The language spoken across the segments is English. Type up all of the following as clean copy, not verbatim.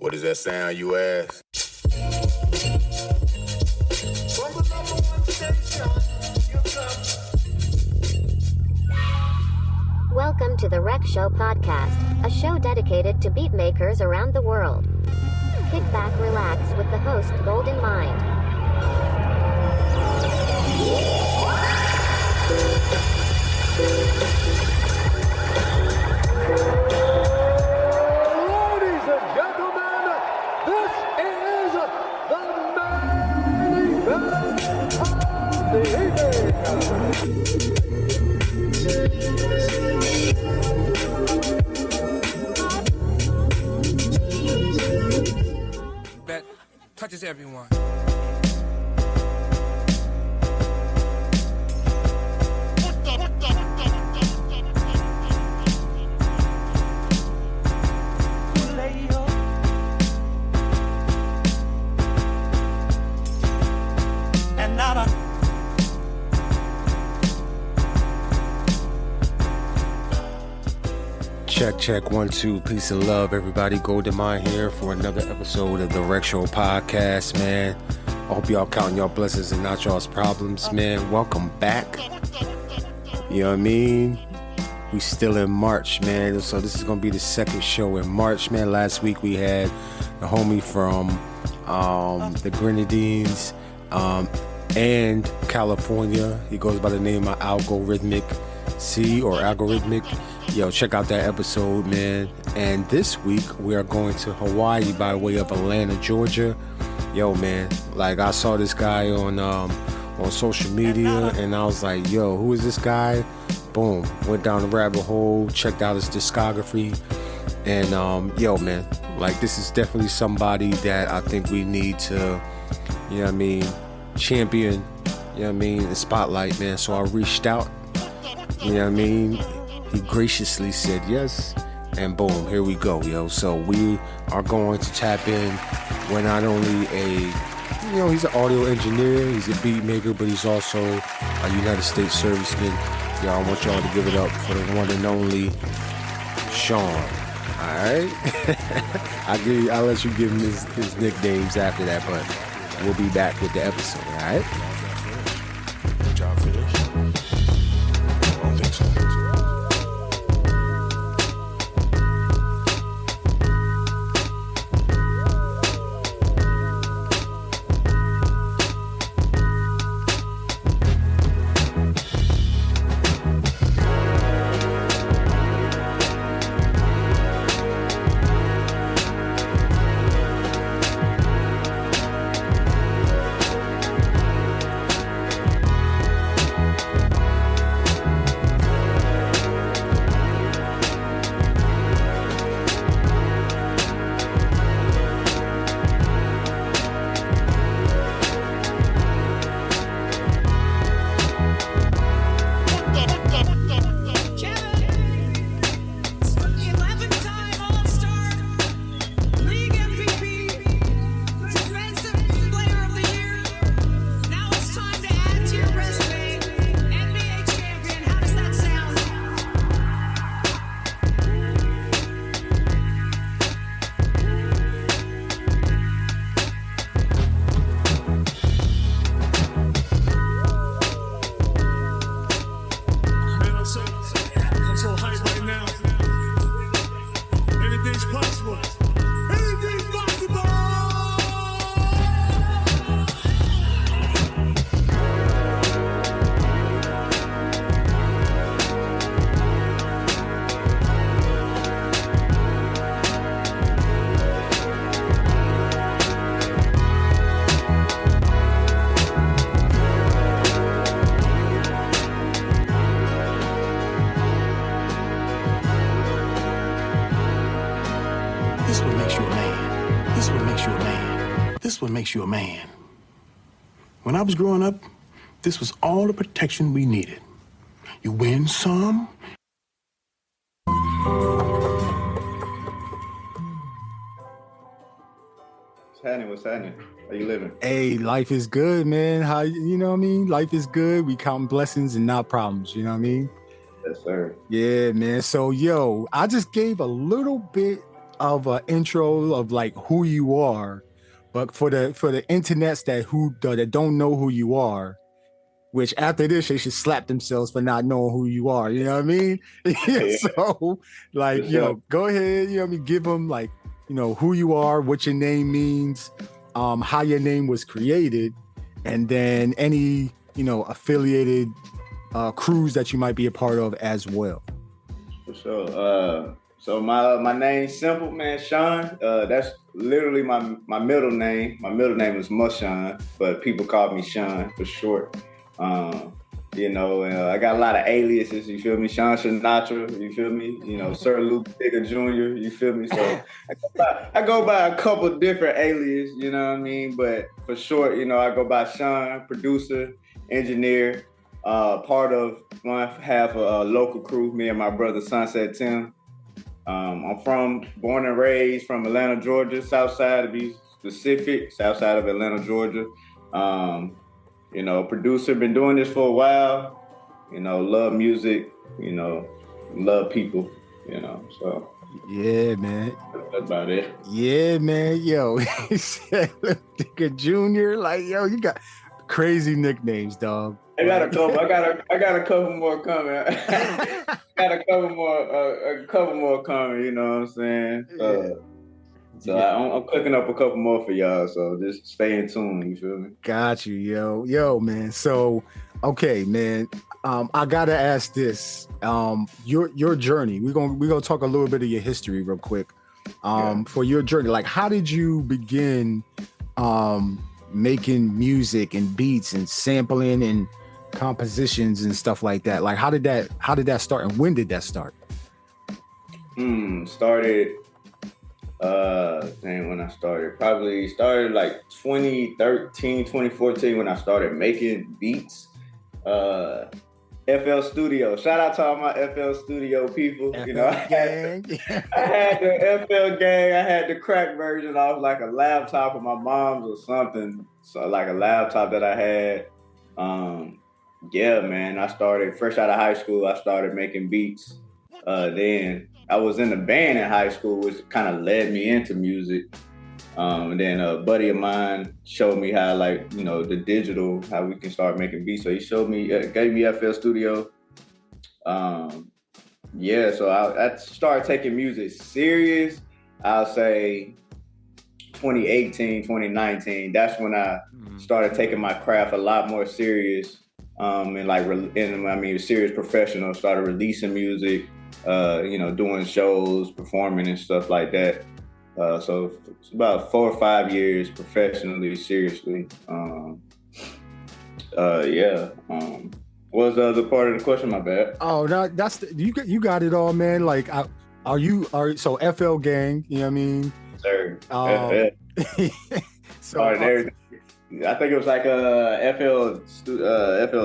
What does that sound, you ask? Welcome to the Rec Show podcast, a show dedicated to beatmakers around the world. Kick back, relax with the host, Gldnmnd. Ladies and gentlemen, this is the main event of the evening. That touches everyone. Check 1 2, peace and love, everybody. Gldnmnd here for another episode of the Rec Show podcast, man. I hope y'all counting y'all blessings and not y'all's problems, man. Welcome back. You know what I mean? We still in March, man. So this is gonna be the second show in March, man. Last week we had the homie from the Grenadines and California. He goes by the name of Algorithmic Yo, check out that episode, man. And this week we are going to Hawaii by way of Atlanta, Georgia. Yo, man, like I saw this guy on social media and I was like, yo, who is this guy? Boom, went down the rabbit hole, checked out his discography, and yo, man, like this is definitely somebody that I think we need to, you know what I mean, champion, you know what I mean, the spotlight, man. So I reached out, you know what I mean. He graciously said yes, and boom, here we go, yo. So we are going to tap in when not only he's an audio engineer, he's a beat maker, but he's also a United States serviceman. Yo, I want y'all to give it up for the one and only Shvn. All right? I'll let you give him his nicknames after that, but we'll be back with the episode, all right? Y'all finished? I don't think so. What makes you a man. When I was growing up, this was all the protection we needed. You win some. What's happening? How you living? Hey, life is good, man. How, you know what I mean? Life is good. We count blessings and not problems, you know what I mean? Yes, sir. Yeah, man. So, yo, I just gave a little bit of an intro of like who you are, but for the internets that don't know who you are, which after this they should slap themselves for not knowing who you are. You know what I mean? Yeah, So like, for sure. go ahead, you know what I mean, give them like, who you are, what your name means, how your name was created, and then any, affiliated crews that you might be a part of as well. For sure. So my name's simple, man. Shvn. That's literally my middle name. My middle name is Mushon, but people call me Shvn for short. I got a lot of aliases. You feel me? Shvnsinatra. You feel me? Sir Loop Diggah Jr. You feel me? So I go by a couple different aliases. You know what I mean? But for short, I go by Shvn, producer, engineer. Part of one half a local crew, me and my brother Sunset Tim. I'm born and raised from Atlanta, Georgia, south side to be specific, south side of Atlanta, Georgia. Producer, been doing this for a while, love music, love people, so. Yeah, man. That's about it. Yeah, man. Yo, he said Diggah Jr. Like, yo, you got crazy nicknames, dog. I got a couple. I got a couple more coming. Got a couple more coming. You know what I'm saying? So I'm cooking up a couple more for y'all. So just stay in tune. You feel me? Got you, yo, man. So, okay, man. I gotta ask this. Your journey. We're gonna talk a little bit of your history real quick. For your journey, like, how did you begin making music and beats and sampling and compositions and stuff like that? Like, how did that start, and when did that start? Started when I started, probably started like 2013, 2014 when I started making beats. FL Studio. Shout out to all my FL Studio people. FL I had the FL gang. I had the crack version off like a laptop of my mom's or something. So like a laptop that I had. Yeah, man. I started fresh out of high school. I started making beats. Then I was in the band in high school, which kind of led me into music. And then a buddy of mine showed me how, like, the digital, how we can start making beats. So he showed me, gave me FL Studio. So I started taking music serious, I'll say 2018, 2019. That's when I started taking my craft a lot more serious. Serious professional, started releasing music, doing shows, performing and stuff like that. So it's about 4 or 5 years professionally, seriously. What was the other part of the question? My bad. Oh, no, you got it all, man. Like, so FL gang, you know what I mean? Sir, FL. Started everything. I think it was like FL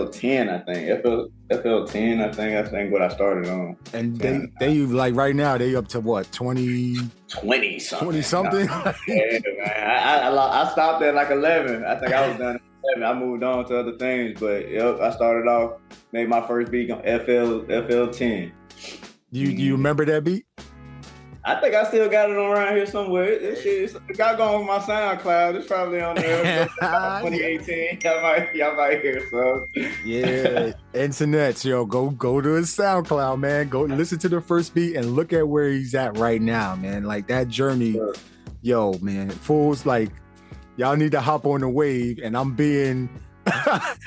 10. I think FL 10. I think what I started on. And they like right now they up to what, 20 something. 20 something. Yeah, man. I stopped at like 11. I think I was done at 11. I moved on to other things, but yep, I started off, made my first beat on FL 10. You remember that beat? I think I still got it around here somewhere. This shit got going with my SoundCloud. It's probably on there. 2018. Y'all might hear some. Yeah, internets, yo, go to his SoundCloud, man. Go listen to the first beat and look at where he's at right now, man. Like that journey, Sure. Yo, man. Fools, like, y'all need to hop on the wave, and I'm being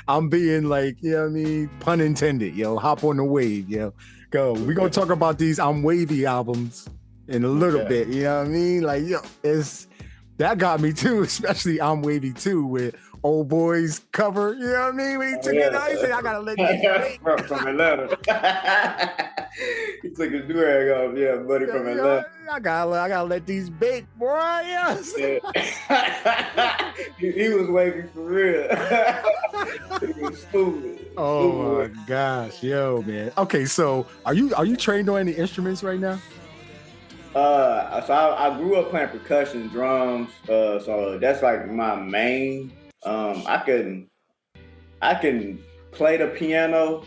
like, you know what I mean, pun intended, yo. Hop on the wave, yo. Go. We're gonna talk about these I'm Wavy albums in a little bit, you know what I mean? Like, yo, that got me too, especially I'm Wavy 2 with Old Boy's cover, you know what I mean? When he took it out, he said, I gotta let this from Atlanta. He took his do-rag off, buddy from Atlanta. I gotta let these bake, boy. Yes. Yeah. he was wavy for real. He was stupid. Oh my gosh, yo, man. Okay, so are you trained on any instruments right now? So I grew up playing percussion, drums. So that's like my main. I can play the piano.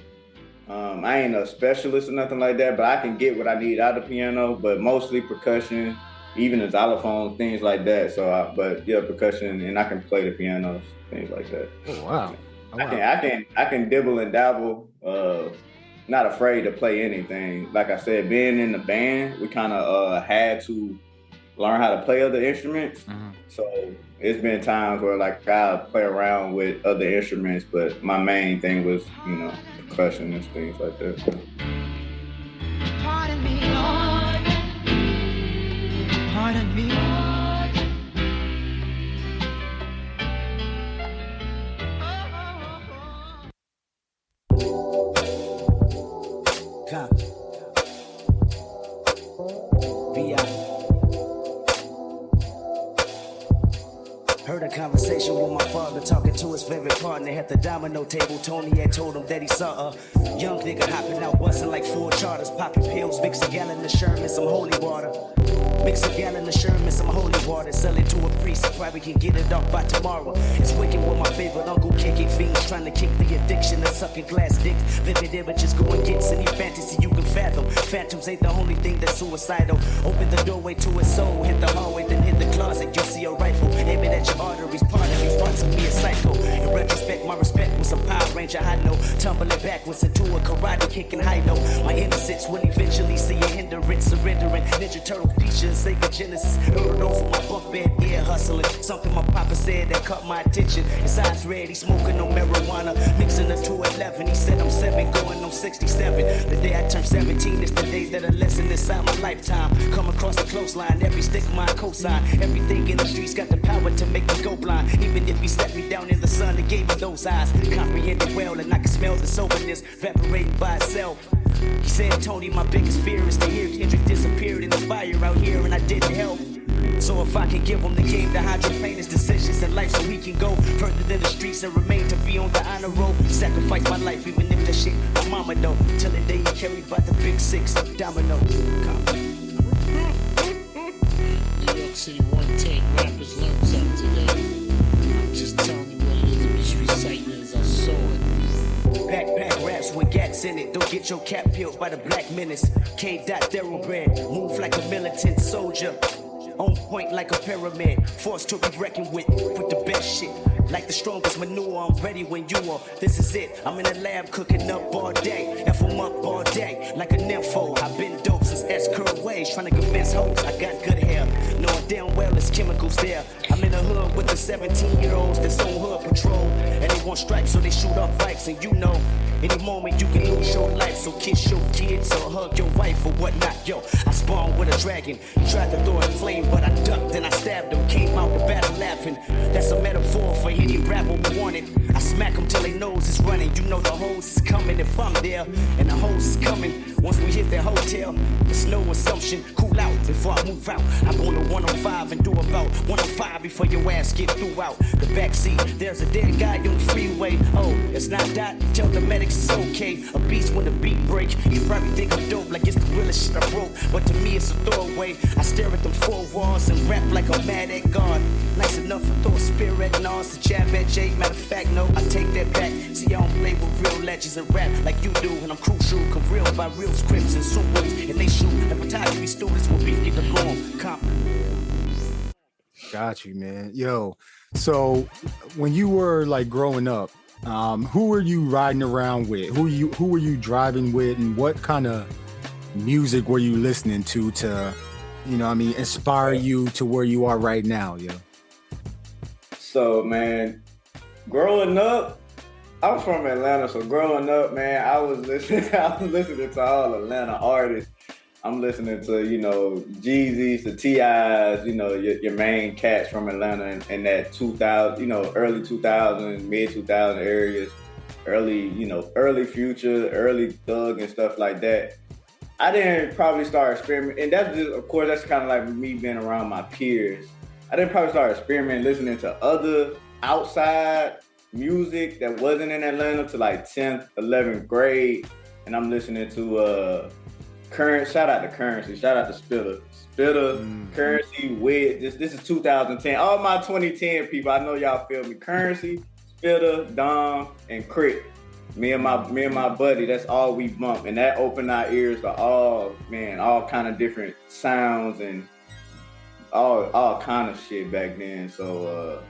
I ain't a specialist or nothing like that, but I can get what I need out of the piano. But mostly percussion, even the xylophone, things like that. So, but yeah, percussion, and I can play the piano, things like that. Oh wow. Oh, wow. I can dibble and dabble. Not afraid to play anything. Like I said, being in the band, we kind of had to learn how to play other instruments. Mm-hmm. So it's been times where like I play around with other instruments, but my main thing was, you know, percussion and things like that. Pardon me, Lord. Pardon me, Lord. Come. Be out. Heard a conversation with my father talking to his favorite partner at the domino table. Tony had told him that he saw a young nigga hopping out, busting like 4 charters, popping pills, mix a gallon of Sherman, some holy water. Mix a gallon of Sherman, some holy water, sell it to a priest. Probably can get it off by tomorrow. It's wicked with my favorite uncle kicking fiends, trying to kick the addiction of sucking glass dicks. Vivid images go against any fantasy you can fathom. Phantoms ain't the only thing that's suicidal. Open the doorway to his soul, hit the hallway, then hit the closet. You see a rifle, aim it at your arteries. Part of me fronts of me a psycho. In retrospect, my respect was a Power Ranger. I know, tumbling backwards into a karate kicking high note. My innocence will eventually see a hindrance, surrendering. Ninja Turtle features, Sega Genesis. Heard over my bunk bed, yeah, hustling. Something my papa said that caught my attention. His eyes red, he smoking no marijuana, mixing up to 11. He said I'm 7, going on 67. The day I turned 17 is the day that a lesson inside my lifetime. Come across the clothesline, every stick my cosign. Everything in the streets got the power to make me go blind. Even if he set me down in the sun and gave me those eyes, comprehended well, and I can smell the soberness evaporating by itself. He said, Tony, my biggest fear is to hear Kendrick disappeared in the fire out here, and I didn't help. So if I can give him the game to hydroplane his decisions in life, so he can go further than the streets and remain to be on the honor roll. Sacrifice my life, even if the shit my mama know. Till the day he carried by the big 6 domino. New York City one take rappers learned something today. I'm just telling you what it is, I'm just reciting it as I saw it. Backpack raps with gats in it. Don't get your cap peeled by the black menace. K. Thoroughbred, move like a militant soldier. On point like a pyramid, forced to be reckoned with the best shit. Like the strongest manure, I'm ready when you are. This is it, I'm in the lab cooking up all day. F 'em up all day, like a nympho. I've been dope since S-curl ways, trying to convince hoes I got good hair. Knowing damn well there's chemicals there. I'm in the hood with the 17-year-olds that's on hood patrol. And they want stripes, so they shoot up bikes. And you know, any moment you can lose your life. So kiss your kids or hug your wife or whatnot. Yo, I spawned with a dragon. He tried to throw a flame, but I ducked and I stabbed him. Came out the battle laughing. That's a metaphor for any rapper who want it. I smack him till their nose is running. You know the hose is coming if I'm there. And the hose is coming once we hit that hotel. It's no assumption. Cool out before I move out. I'm on the 105 and do about 105 before your ass get through out the backseat. There's a dead guy on the freeway. Oh, it's not that. Tell the medics it's okay. A beast when the beat break. You probably think I'm dope like it's the realest shit I wrote. But to me it's a throwaway. I stare at them 4 walls and rap like I'm mad at God. Nice enough to throw a spear at Nas to jab at Jay. Matter of fact, no, I take that back. See, I don't play with real legends and rap like you do. And I'm crucial, cause real by real scripts and supers. And they shoot like photography students will be get the going. Got you, man. Yo, so when you were like growing up, who were you riding around with? Who were you driving with, and what kind of music were you listening to, you know what I mean, inspire you to where you are right now, yo? So, man, growing up, I'm from Atlanta, so growing up, man, I was listening to all Atlanta artists. I'm listening to, you know, Jeezys, the T.I.s, you know, your main cats from Atlanta in that 2000, you know, early 2000, mid 2000 areas, early Future, early Thug and stuff like that. I didn't probably start experimenting, and that's just, of course, that's kind of like me being around my peers. I didn't probably start experimenting, listening to other outside music that wasn't in Atlanta to like 10th, 11th grade, and I'm listening to shout out to Currency, shout out to Spitter, Currency, Wit. This is 2010. All my 2010 people, I know y'all feel me. Currency, Spitter, Dom, and Crit. Me and my buddy, that's all we bump, and that opened our ears to all kind of different sounds and all kind of shit back then. So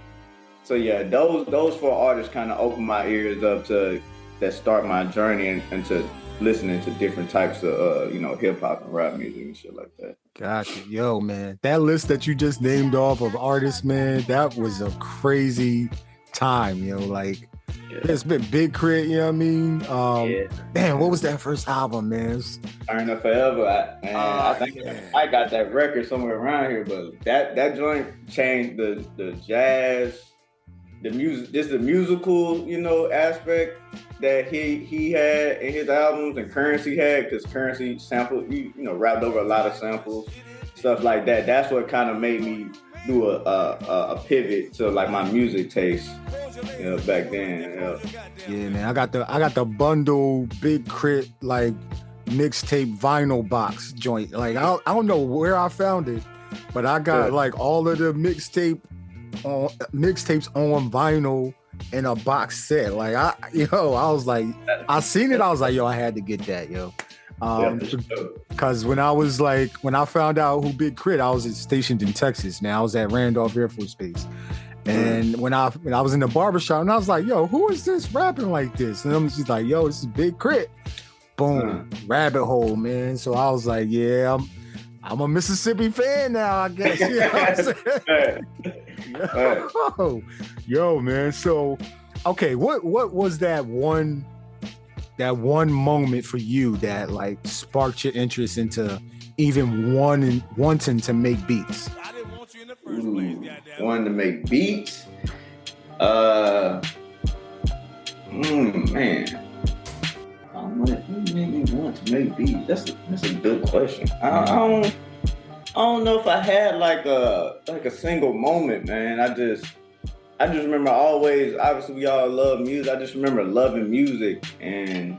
yeah, those four artists kind of opened my ears up to that start my journey into listening to different types of hip hop and rap music and shit like that. Gotcha. Yo, man, that list that you just named off of artists, man, that was a crazy time, like it's been Big Crit, you know what I mean? Damn, what was that first album, man? Turn Up Forever. I think I got that record somewhere around here, but that joint changed the jazz, the music, just the musical, aspect that he had in his albums, and Currency had, because Currency sampled, rapped over a lot of samples, stuff like that. That's what kind of made me do a pivot to like my music taste, back then. Yeah, man. I got the bundle Big Crit like mixtape vinyl box joint. Like I don't know where I found it, but I got like all of the mixtapes on vinyl in a box set. Like I was like, I seen it. I was like, yo, I had to get that, yo. Because when I found out who Big Crit, I was stationed in Texas. Man, I was at Randolph Air Force Base. And when I was in the barbershop, and I was like, yo, who is this rapping like this? And I'm just like, yo, this is Big Crit. Boom, rabbit hole, man. So I was like, yeah, I'm a Mississippi fan now, I guess. You know what I'm saying? Yo, man. So, okay, what was that one moment for you that like sparked your interest into even wanting to make beats? Wanting to make beats? Man. What made me want to make beats? That's a good question. I don't know if I had like a single moment, man. I just remember always, obviously we all love music. I just remember loving music and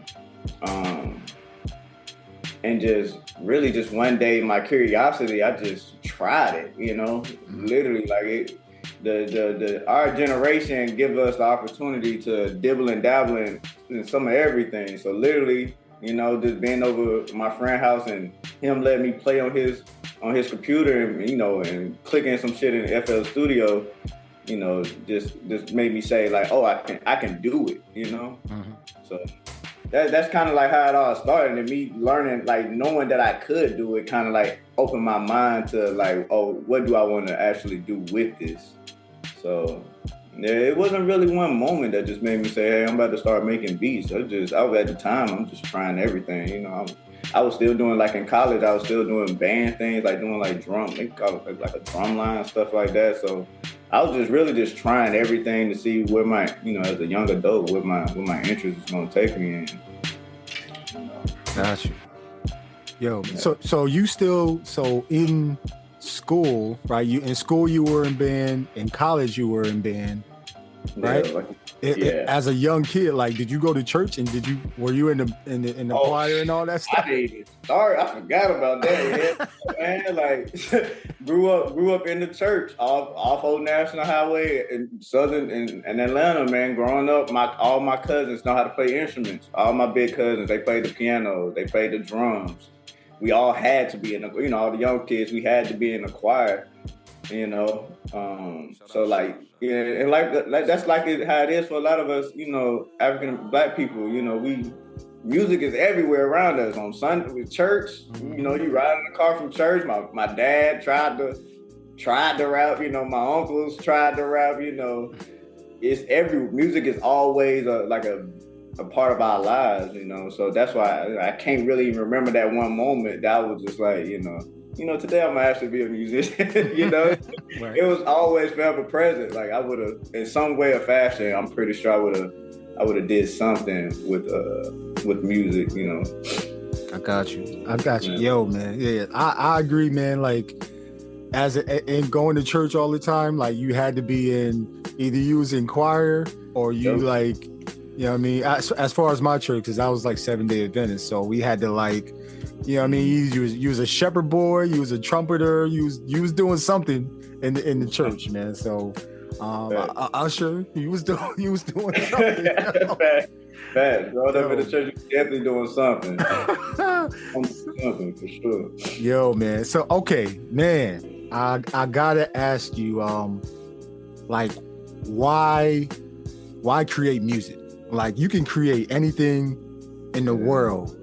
just really just one day, my curiosity, I just tried it, literally like it. Our generation give us the opportunity to dibble and dabble in some of everything. So literally, just being over my friend's house and him letting me play on his computer and and clicking some shit in the FL Studio, just made me say like, oh, I can do it, So that's kind of like how it all started, and me learning, like knowing that I could do it, kind of like opened my mind to like, oh, what do I want to actually do with this? So yeah, it wasn't really one moment that just made me say, hey, I'm about to start making beats. I was at the time, I'm just trying everything, I was still doing, like in college, I was still doing band things, like doing like drum, they call it like a drum line, stuff like that. So I was just really just trying everything to see where my, as a young adult, where my interest is gonna take me in. Got you. Yo, so you still, in school, right? In school you were in band, in college you were in band, right? As a young kid, like, did you go to church and were you in the choir and all that stuff? Sorry, I forgot about that. Man, like grew up in the church off Old National Highway in Southern in Atlanta, man. Growing up, all my cousins know how to play instruments. All my big cousins, they played the piano, they played the drums. We all had to be in the, all the young kids, we had to be in the choir, so like, yeah, and like that's like how it is for a lot of us, African Black people, music is everywhere around us. On Sunday with church, you ride in the car from church. My dad tried to rap, my uncles tried to rap, it's music is always a part of our lives, so that's why I can't really even remember that one moment that I was just like, today I'm gonna actually be a musician, Right. It was always forever present. Like I would have, in some way or fashion, I'm pretty sure I would have did something with music, I got you. Yo, man. Yeah, I agree, man. Like, in going to church all the time, like you had to be in, either you was in choir or you like, what I mean? As far as my church, because I was like 7-Day Adventist, so we had to like, what I mean? You was a shepherd boy, you was a trumpeter, you was doing something in the church, man. So usher, you was doing something. Bad. Growing up in the church, you definitely doing something. Something for sure. Yo, man. So okay, man. I gotta ask you, like, why create music? Like, you can create anything in the world,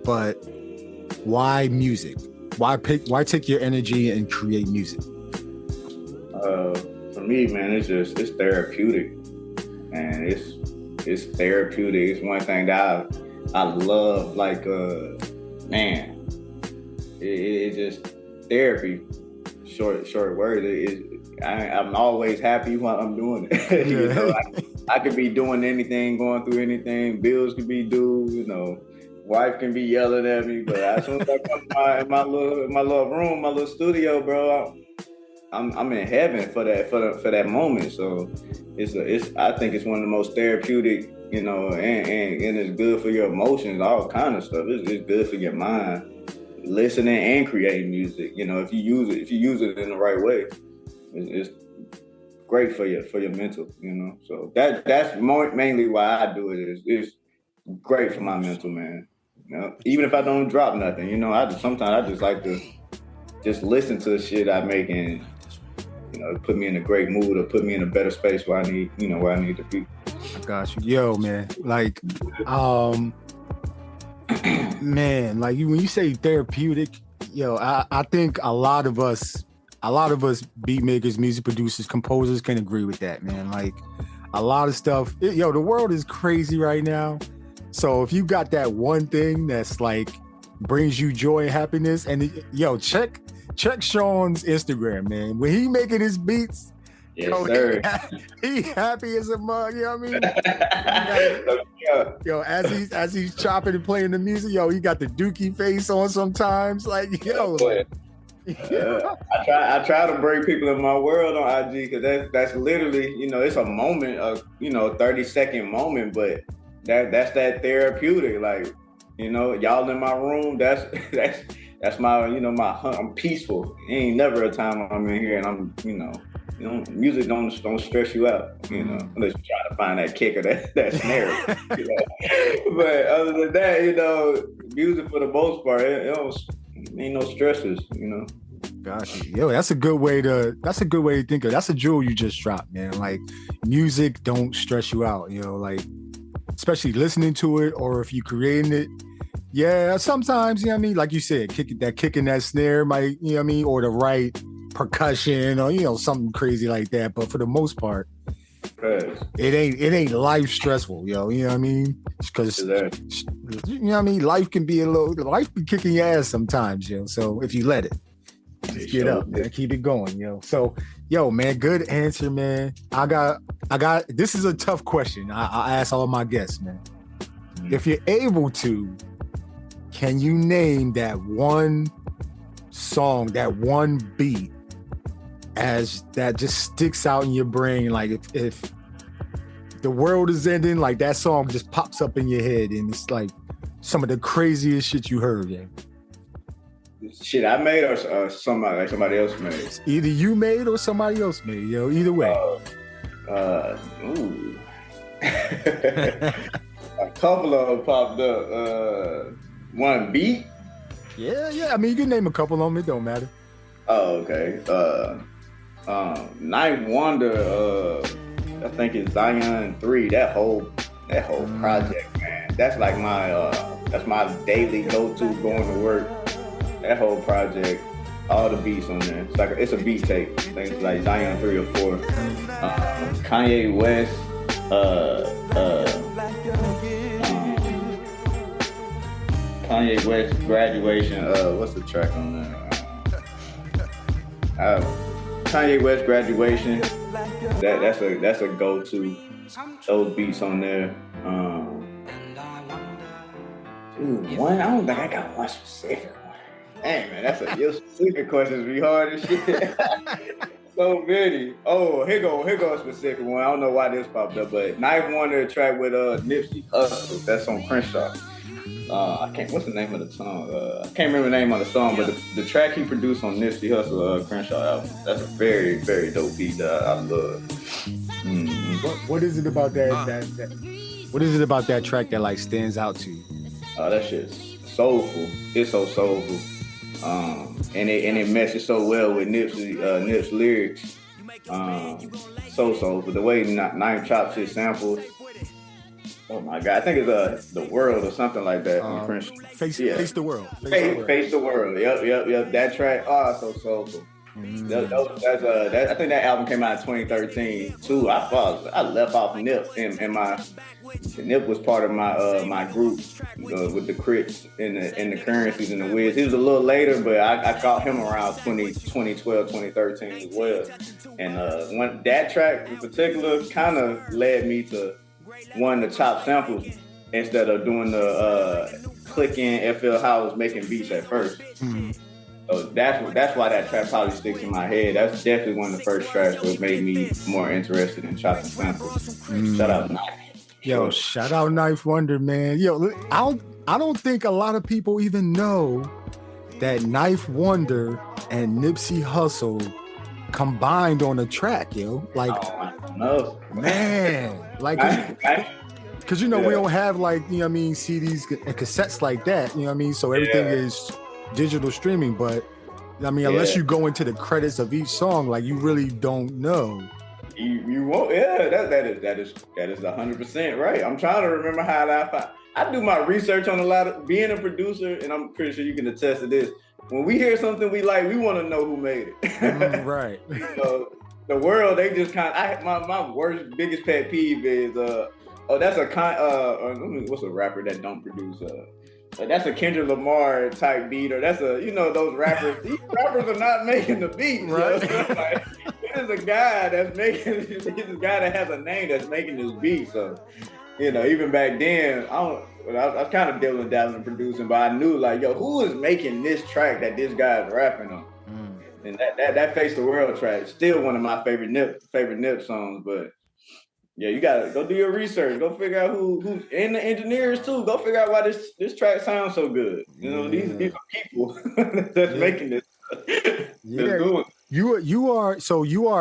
but why music? Why take your energy and create music? For me, man, it's therapeutic, and it's therapeutic. It's one thing that I love. Like, man, it's just therapy. Short word. I'm always happy while I'm doing it. You know, I could be doing anything, going through anything. Bills could be due. You know, wife can be yelling at me, but as soon as I come in my little room, my little studio, bro, I'm in heaven for that moment. So I think it's one of the most therapeutic, you know, and it's good for your emotions, all kind of stuff. It's good for your mind, listening and creating music. You know, if you use it in the right way, it's great for your mental. You know, so that's mainly why I do it. It's great for my mental, man. You know, even if I don't drop nothing, you know, sometimes I just like to just listen to the shit I make and, you know, put me in a great mood or put me in a better space where I need to be. I got you. Yo, man. Like, man, like when you say therapeutic, yo, I think a lot of us beat makers, music producers, composers can agree with that, man. Like, a lot of stuff, the world is crazy right now. So if you got that one thing that's like brings you joy and happiness, and check Shvn's Instagram, man. When he making his beats, yes, sir. He happy as a mug. You know what I mean? Yo, as he's chopping and playing the music, he got the dookie face on sometimes. Like, I try to bring people in my world on IG because that's literally, you know, it's a moment of, you know, 30-second moment, but that's that therapeutic. Like, you know, y'all in my room, that's my, you know, I'm peaceful. Ain't never a time I'm in here and I'm, you know, music don't stress you out, you know, unless you try to find that kick or that snare. You know? But other than that, you know, music for the most part, it ain't no stresses, you know. Gotcha. Yo, that's a good way to think of it. That's a jewel you just dropped, man. Like, music don't stress you out, you know, like, especially listening to it, or if you're creating it. Yeah, sometimes, you know what I mean? Like you said, kicking that snare might, you know what I mean? Or the right percussion or, you know, something crazy like that. But for the most part, it ain't life stressful, you know what I mean? Because, you know what I mean? Life be kicking your ass sometimes, you know? So if you let it, just get up, man, keep it going, So, man, good answer, man. I got, this is a tough question. I ask all of my guests, man. If you're able to, can you name that one song, that one beat as that just sticks out in your brain? Like, if the world is ending, like, that song just pops up in your head and it's like some of the craziest shit you heard, yeah. Shit I made or somebody else made? Either you made or somebody else made, either way. A couple of them popped up. One beat? Yeah. I mean, you can name a couple of them. It don't matter. Oh, okay. Ninth Wonder. I think it's Zion 3. That whole project, man. That's like my daily go-to going to work. That whole project, all the beats on there. It's a beat tape. I think it's like Zion 3 or 4. Kanye West. Kanye West Graduation. What's the track on there? Kanye West Graduation. That's a go-to. Those beats on there. I don't think I got one specific one. Dang, man, your specific questions be hard as shit. So many. Oh, here go a specific one. I don't know why this popped up, but Ninth Wonder track with Nipsey Hussle. That's on Crenshaw. What's the name of the song? I can't remember the name of the song, but the track he produced on Nipsey Hussle Crenshaw album. That's a very, very dope beat that I love. Mm-hmm. What is it about that? What is it about that track that like stands out to you? That shit's soulful. It's so soulful. and it meshes so well with Nip's lyrics. But the way Knife chops his samples. Oh my God, I think it's The World or something like that. Face the World. Face the World. Yep. That track, so soulful. I think that album came out in 2013 too. I left off Nip, and Nip was part of my group with the Crits and the Currencies and the Wiz. He was a little later, but I caught him around 2012, 2013 as well. And that track in particular kind of led me to wanting to chop samples instead of doing the clicking FL House making beats at first. Mm-hmm. So that's why that track probably sticks in my head. That's definitely one of the first tracks that made me more interested in chopping samples. Shout out Knife. Yo, shout out Knife Wonder, man. Yo, I don't think a lot of people even know that Knife Wonder and Nipsey Hussle combined on a track, yo. Like, no, man, like, because we don't have like, CDs and cassettes like that, so everything is digital streaming. But unless you go into the credits of each song, like, you really don't know. You won't. Yeah, that is 100% right. I'm trying to remember how I do my research on a lot of being a producer, and I'm pretty sure you can attest to this. When we hear something we like, we want to know who made it. Right. So The World, they just my biggest pet peeve is that's what's a rapper that don't produce that's a Kendrick Lamar type beat, or that's those rappers. These rappers are not making the beat. Right. Like, this is a guy that's making. This guy that has a name that's making this beat. So, even back then, I was kind of dabbling producing, but I knew like, who is making this track that this guy is rapping on? And that Face the World track is still one of my favorite Nip songs. But yeah, you gotta go do your research. Go figure out who's and the engineers too. Go figure out why this track sounds so good. These are people that's making this. Yeah, you are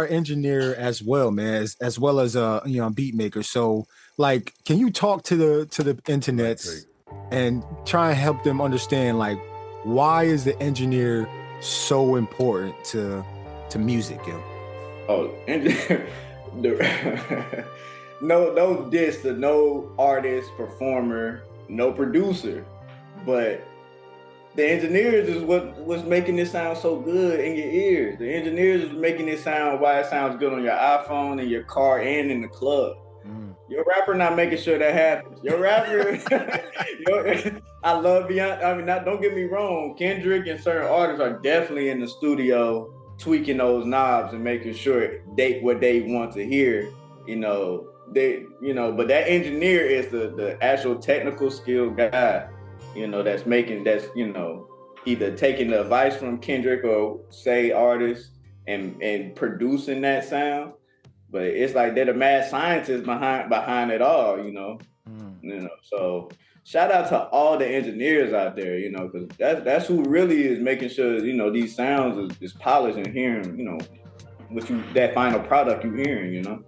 an engineer as well, man, as well as a beat maker. So, like, can you talk to the internets and try and help them understand, like, why is the engineer so important to music, yo? Oh, no diss to no artist, performer, no producer, but the engineers is what's making this sound so good in your ears. The engineers is making it sound why it sounds good on your iPhone, in your car, and in the club. Your rapper not making sure that happens. Your rapper, I love Beyonce. Don't get me wrong. Kendrick and certain artists are definitely in the studio tweaking those knobs and making sure what they want to hear. But that engineer is the actual technical skill guy. That's either taking the advice from Kendrick or say artists and producing that sound. But it's like they're the mad scientists behind it all, So shout out to all the engineers out there, because that's who really is making sure, these sounds is polished and hearing, that final product you hearing,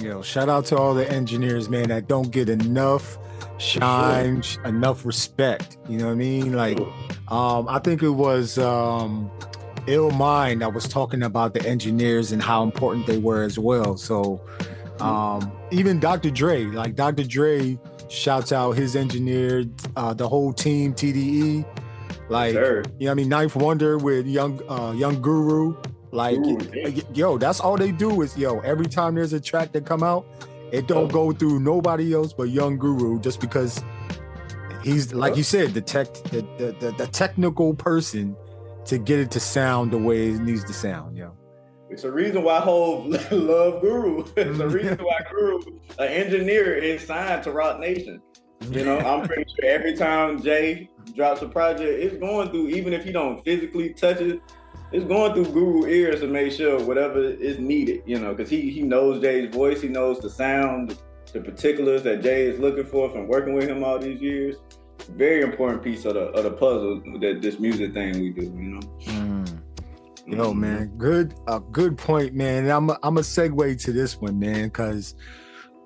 Yo, shout out to all the engineers, man, that don't get enough shine, enough respect. You know what I mean? Like, I think it was Ill Mind that was talking about the engineers and how important they were as well. So even Dr. Dre shouts out his engineer, the whole team, TDE. Like, Knife Wonder with Young Guru. Like, that's all they do is, every time there's a track that come out, it don't go through nobody else but Young Guru, just because he's, like you said, the technical person to get it to sound the way it needs to sound, It's a reason why Hov love Guru. It's a reason why Guru, an engineer, is signed to Rock Nation. I'm pretty sure every time Jay drops a project, it's going through, even if he don't physically touch it, it's going through Guru ears to make sure whatever is needed, because he knows Jay's voice, he knows the sound, the particulars that Jay is looking for from working with him all these years. Very important piece of the puzzle that this music thing we do, Yo, man, good point, man. I'm a segue to this one, man, because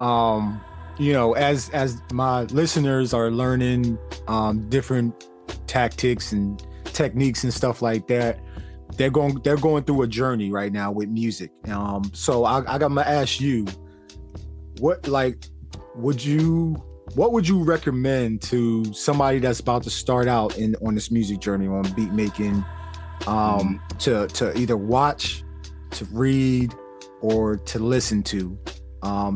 as my listeners are learning different tactics and techniques and stuff like that, they're going through a journey right now with music. So I'm gonna ask you, what would you recommend to somebody that's about to start out on this music journey on beat making, to either watch, to read, or to listen to,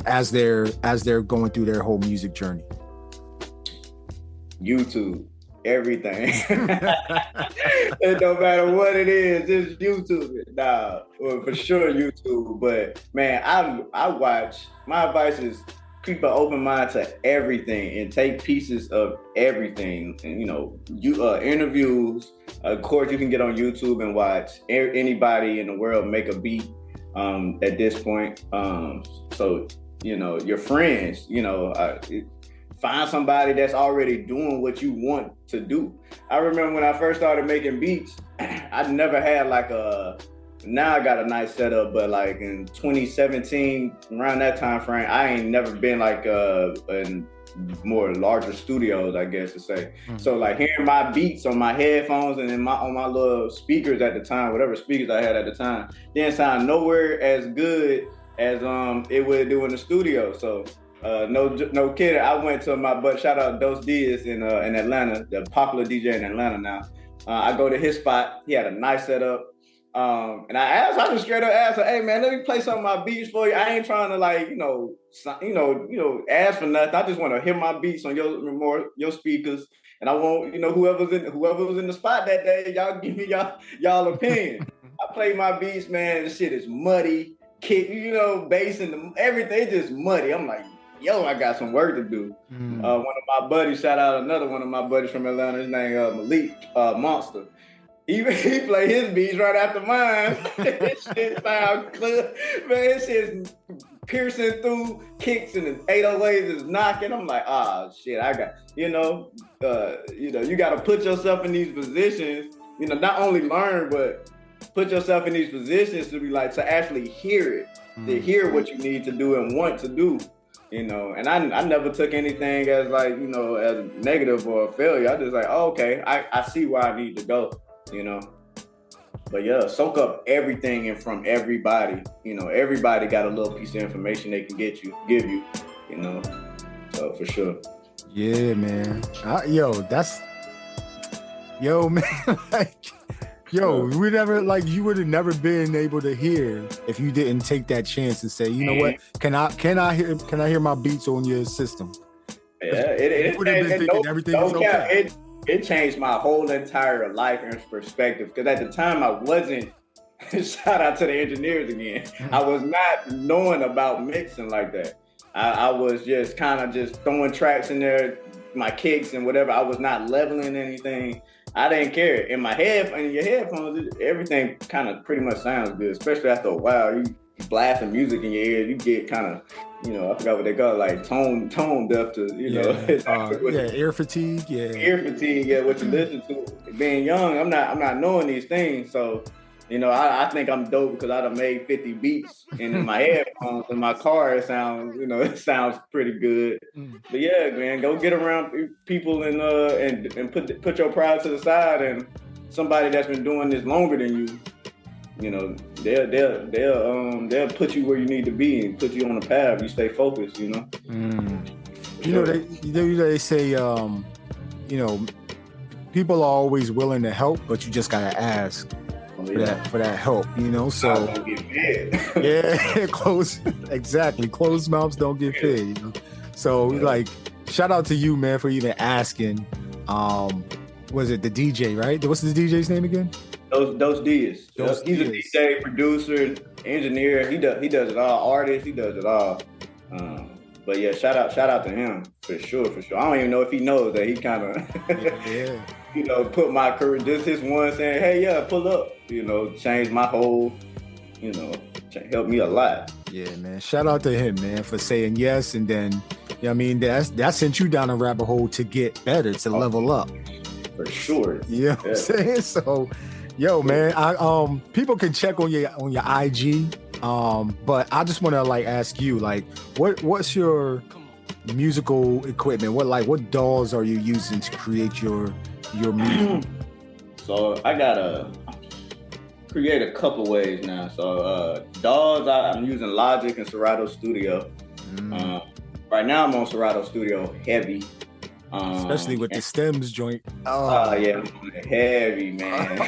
as they're going through their whole music journey? YouTube, everything. It don't matter what it is, just YouTube it. Nah, well, for sure YouTube. But man, I watch. My advice is keep an open mind to everything and take pieces of everything. And interviews. Of course, you can get on YouTube and watch anybody in the world make a beat. At this point, so your friends, find somebody that's already doing what you want to do. I remember when I first started making beats, I never had now I got a nice setup, but like in 2017, around that time frame, I ain't never been in more larger studios, I guess to say. Mm-hmm. So like hearing my beats on my headphones and on my little speakers at the time, whatever speakers I had at the time, didn't sound nowhere as good as it would do in the studio. So no kidding, I went to my buddy, shout out Dos Diaz in Atlanta, the popular DJ in Atlanta now. I go to his spot. He had a nice setup. And I just straight up asked her, hey man, let me play some of my beats for you. I ain't trying to ask for nothing. I just want to hear my beats on your speakers. And I want, whoever was in the spot that day, y'all give me y'all opinion. I played my beats, man. This shit is muddy, kick, bass and everything, it's just muddy. I'm like, yo, I got some work to do. One of my buddies, shout out another one of my buddies from Atlanta, his name Malik Monster. He played his beats right after mine. This shit sound good. Man, this shit's piercing through kicks and the 808s is knocking. I'm like, shit, I got, you got to put yourself in these positions, not only learn, but put yourself in these positions to be like, to actually hear it, to hear what you need to do and want to do. And I never took anything as as negative or a failure. I just like, okay, I see where I need to go. But yeah, soak up everything and from everybody. Everybody got a little piece of information they can give you. So for sure. Yeah, man. We never you would have never been able to hear if you didn't take that chance and say, what, can I hear my beats on your system? Yeah, it would have been thinking everything was okay. It changed my whole entire life and perspective, because at the time I wasn't, shout out to the engineers again, I was not knowing about mixing like that. I was just kind of just throwing tracks in there, my kicks and whatever. I was not leveling anything. I didn't care. In your headphones, everything kind of pretty much sounds good, especially after a while. You blasting music in your ear, you get kind of, I forgot what they call it, like tone deaf to, ear fatigue, ear fatigue, what you listen to. Being young, I'm not knowing these things, so I think I'm dope because I done made 50 beats in my headphones in my car. It sounds, it sounds pretty good. But yeah, man, go get around people and put your pride to the side, and somebody that's been doing this longer than you. They'll put you where you need to be and put you on a path. You stay focused, They say, people are always willing to help, but you just gotta ask for that help, So yeah, closed mouths don't get fed. So shout out to you, man, for even asking. Was it the DJ, right? What's the DJ's name again? Dos Diaz. He's a DJ, producer, engineer. He does it all. Artist, he does it all. But yeah, shout out to him for sure. I don't even know if he knows that he kind of, put my career, just his one saying, hey, yeah, pull up. Changed my whole, helped me a lot. Yeah, man. Shout out to him, man, for saying yes, and then, that sent you down a rabbit hole to get better, to level up. For sure. You know what I'm saying? So. Yo, man, people can check on your IG, but I just want to ask you, what's your musical equipment? What DAWs are you using to create your music? So I got a create a couple ways now. So DAWs, I'm using Logic and Serato Studio. Right now I'm on Serato Studio heavy. Especially with the stems joint. Oh yeah, heavy, man.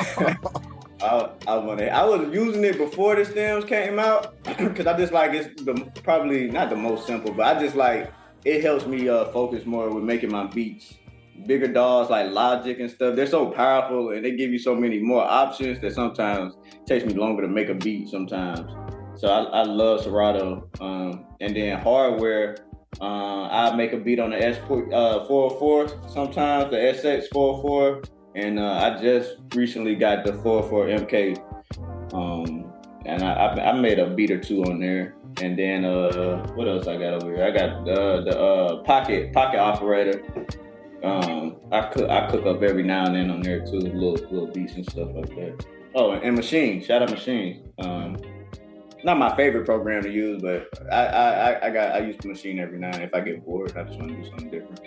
I was using it before the stems came out because I just like it's probably not the most simple, but I just like it helps me focus more with making my beats. Bigger DAWs like Logic and stuff, they're so powerful and they give you so many more options that sometimes it takes me longer to make a beat sometimes. So I love Serato. And then hardware, I make a beat on the S404 sometimes, the SX404. And I just recently got the 404 MK. And I made a beat or two on there. And then what else I got over here? I got the pocket operator. I cook up every now and then on there too, little beats and stuff like that. Oh, and Machine, shout out Machine. Not my favorite program to use, but I use Machine every now and then. If I get bored, I just want to do something different.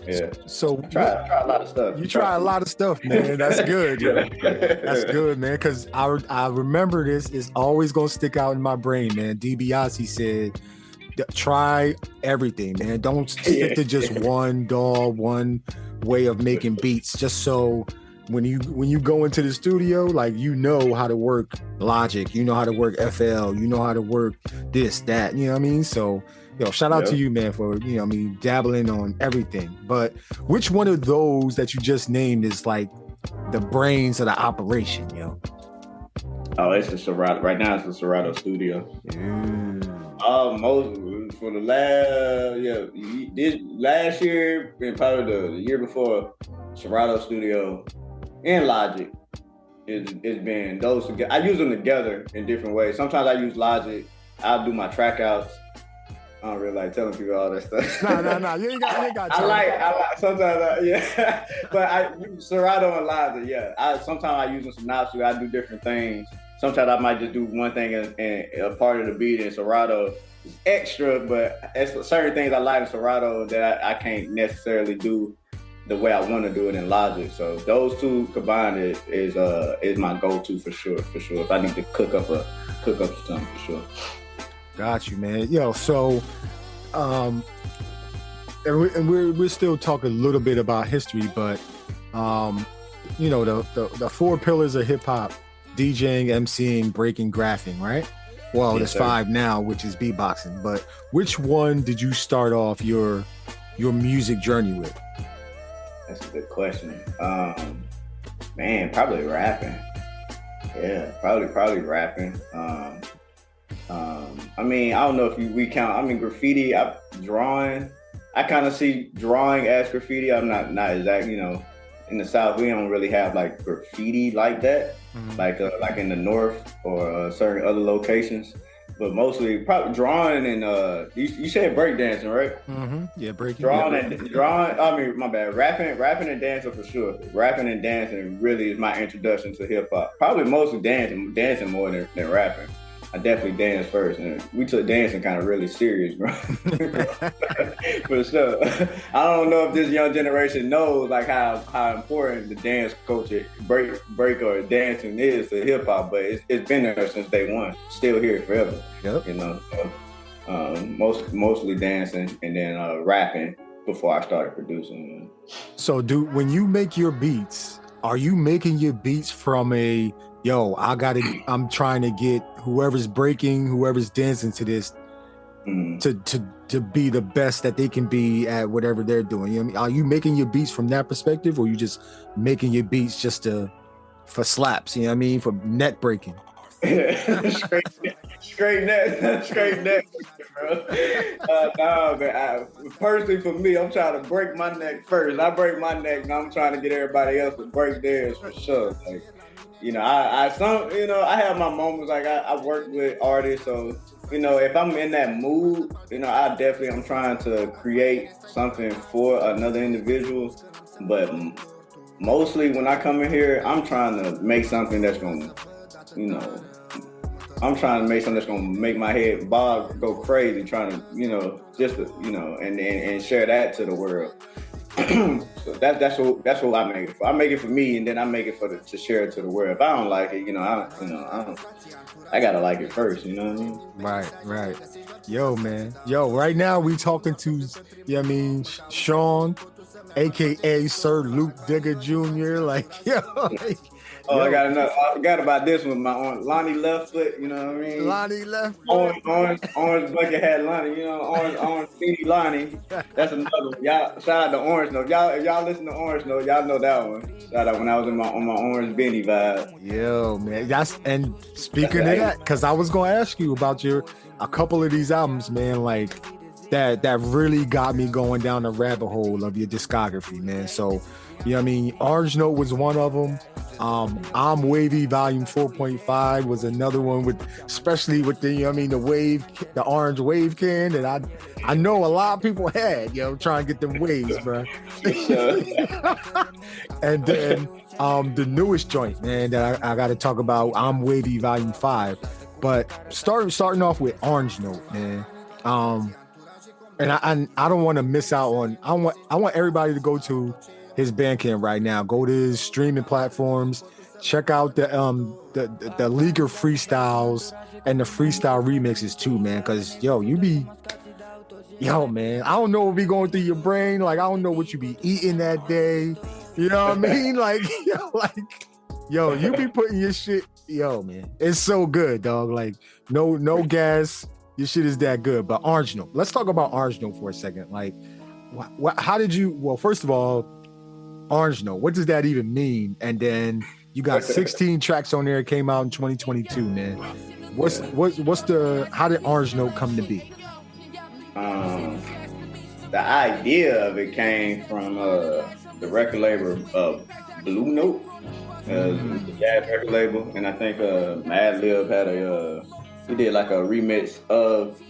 Yeah. So I try a lot of stuff. You try a lot of stuff, man. That's good. That's good, man. Because I remember this is always gonna stick out in my brain, man. DiBiase said, try everything, man. Don't stick to just one DAW, one way of making beats. Just so when you go into the studio, like you know how to work Logic, you know how to work FL, you know how to work this, that. You know what I mean? So, shout out to you, man, for dabbling on everything. But which one of those that you just named is like the brains of the operation, Oh, it's the Serato. Right now, it's the Serato Studio. Most for the this last year and probably the year before, Serato Studio and Logic it's been those together. I use them together in different ways. Sometimes I use Logic. I'll do my track outs. I don't really like telling people all that stuff. No. You ain't got time. I like sometimes, but Serato and Logic, yeah. Sometimes I use them synopsis. I do different things. Sometimes I might just do one thing and a part of the beat in Serato is extra, but it's certain things I like in Serato that I can't necessarily do the way I want to do it in Logic. So those two combined is my go-to for sure. If I need to cook up something for sure. Got you, man. So and we're still talking a little bit about history, but the four pillars of hip hop: DJing, MCing, breaking, graphing, right? Well, Yes, there's sir. 5 now, which is beatboxing. But which one did you start off your music journey with? That's a good question. Man, probably rapping. Yeah, probably rapping. I mean, I don't know if we count. I mean, graffiti. Drawing. I kind of see drawing as graffiti. I'm not exact. In the South, we don't really have like graffiti like that, like in the North or certain other locations. But mostly, probably drawing and you said breakdancing, right? Mm-hmm. Yeah, breaking. Drawing. I mean, my bad. Rapping and dancing for sure. Rapping and dancing really is my introduction to hip hop. Probably mostly dancing more than rapping. I definitely danced first, and we took dancing kind of really serious, bro. For sure. I don't know if this young generation knows like how important the dance culture, break or dancing is to hip hop, but it's been there since day one. Still here forever. Yep. So, mostly dancing and then rapping before I started producing. So, when you make your beats, are you making your beats from I'm trying to get whoever's breaking, whoever's dancing to this to be the best that they can be at whatever they're doing? You know what I mean? Are you making your beats from that perspective, or are you just making your beats just for slaps, you know what I mean, for net breaking? straight neck, bro. No, man. Personally, for me, I'm trying to break my neck first. I break my neck, and I'm trying to get everybody else to break theirs for sure. Like, I have my moments. Like I work with artists, so if I'm in that mood, I'm trying to create something for another individual. But mostly when I come in here, I'm trying to make something that's gonna, make my head bob go crazy, trying to, and share that to the world. So that's what I make it for. I make it for me, and then I make it to share it to the world. If I don't like it, I gotta like it first. You know what I mean? Right. Yo, man. Yo, right now we talking to, Shvn, aka Sir Loop Diggah Jr. Like, yo, like, Oh, yo. I forgot about this one. My Lonnie left foot. You know what I mean? Lonnie left foot. Orange bucket hat Lonnie. You know, orange beanie Lonnie. That's another one. Y'all shout out to Orange Note. If y'all listen to Orange Note, y'all know that one. Shout out when I was on my orange beanie vibe. Yo, man. And speaking of that, because I was gonna ask you about a couple of these albums, man, like that really got me going down the rabbit hole of your discography, man. So, Orange Note was one of them. I'm Wavy Volume 4.5 was another one especially with the orange wave can that I know a lot of people had, trying to get them waves, bro. And then the newest joint, man, that I got to talk about, I'm Wavy Volume 5. But starting off with Orange Note, man. And I don't want to miss out on. I want everybody to go to his Bandcamp right now. Go to his streaming platforms. Check out the League of Freestyles and the freestyle remixes too, man. Cause man, I don't know what be going through your brain. Like, I don't know what you be eating that day. You know what I mean? Like, you be putting your shit. Yo, man, it's so good, dog. Like, no gas. Your shit is that good. But Orange Note. Let's talk about Orange Note for a second. Like, how did you? Well, first of all, Orange Note. What does that even mean? And then you got 16 tracks on there. It came out in 2022, man. How did Orange Note come to be? The idea of it came from the record label Blue Note, the jazz record label, and I think Madlib had he did like a remix of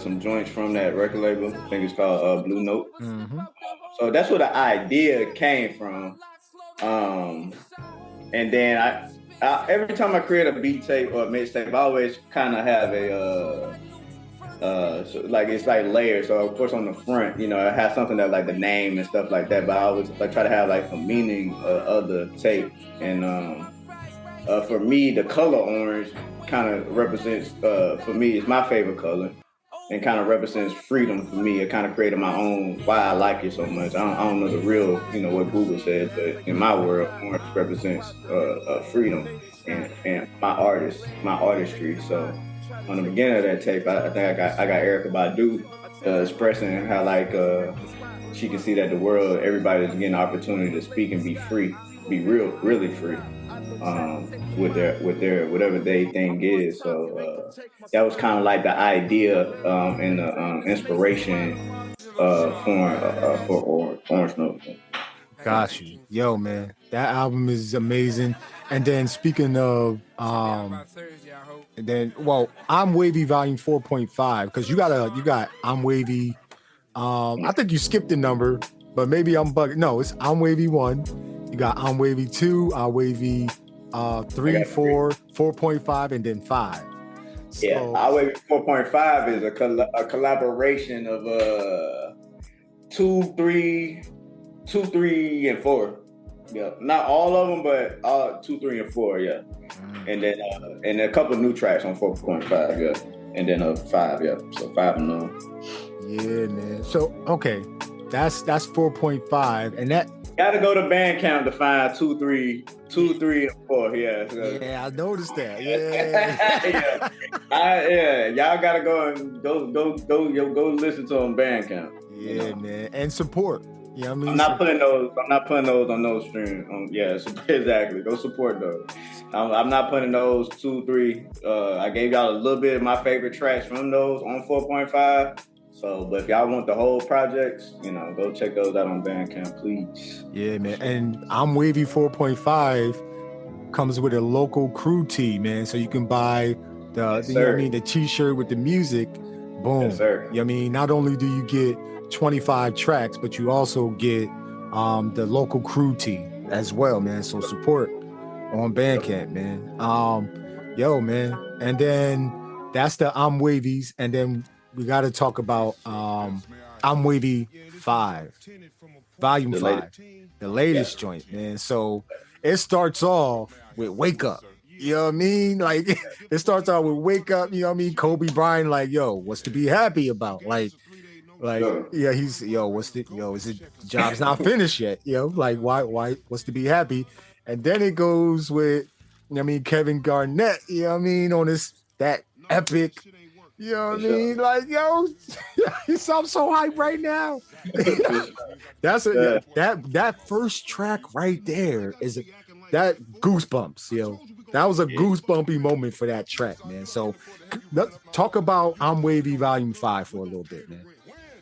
some joints from that record label. I think it's called Blue Note. Mm-hmm. So that's where the idea came from. And then I every time I create a beat tape or a mixtape, I always kind of have it's like layers. So of course on the front, it has something that like the name and stuff like that. But I always try to have like a meaning of the tape. And for me, the color orange kind of represents, for me, it's my favorite color, and kind of represents freedom for me. It kind of created my own why I like it so much. I don't know the real, what Google said, but in my world, orange represents freedom and my artistry. So on the beginning of that tape, I think I got Erykah Badu expressing how she can see that the world, everybody's getting the opportunity to speak and be free, be really free. With their whatever they think is. So that was kind of like the idea and the inspiration for Orange Note. Got you. Yo, man, that album is amazing. And then speaking of I'm Wavy Volume 4.5, because you got I'm Wavy. I think you skipped the number, but maybe I'm bugging. No, it's I'm Wavy 1. You got I'm Wavy 2, I'm Wavy 3, 4, 4.5, and then 5. So, yeah, I'm Wavy 4.5 is a collaboration of 2, 3, and 4. Yeah, not all of them, but 2, 3, and 4. Yeah, and then and a couple of new tracks on 4.5. Yeah, and then 5. Yeah, so 5 and 9. Yeah, man. So okay, that's 4.5, and that. Gotta go to Bandcamp to find 2, 3, and 4. Yeah. So. Yeah, I noticed that. Yeah. yeah. Y'all gotta go listen to them Bandcamp. Yeah, man, and support. Yeah, I mean, I'm not putting those on those streams. Exactly. Go support those. I'm not putting those 2, 3. I gave y'all a little bit of my favorite tracks from those on 4.5. So, but if y'all want the whole projects, go check those out on Bandcamp, please. Yeah, man. And I'm Wavy 4.5 comes with a local crew tee, man. So you can buy the t-shirt with the music. Boom. Yes, sir. Not only do you get 25 tracks, but you also get the local crew tee as well, man. So support on Bandcamp, man. Yo, man. And then that's the I'm Wavies, and then we got to talk about I'm Wavy 5, Volume The 5, latest. the latest joint, man. So it starts off with Wake Up. You know what I mean? Like it starts out with Wake Up, you know what I mean? Kobe Bryant, like, yo, what's to be happy about? Like, Sure. yeah, he's is it job's not finished yet? Like why what's to be happy? And then it goes with, you know what I mean, Kevin Garnett, you know what I mean, on this that epic, you know what I For sure. mean? Like, yo, he sounds so hype right now. That's that first track right there that goosebumps, yo. That was a goosebumpy moment for that track, man. So talk about I'm Wavy Volume 5 for a little bit, man.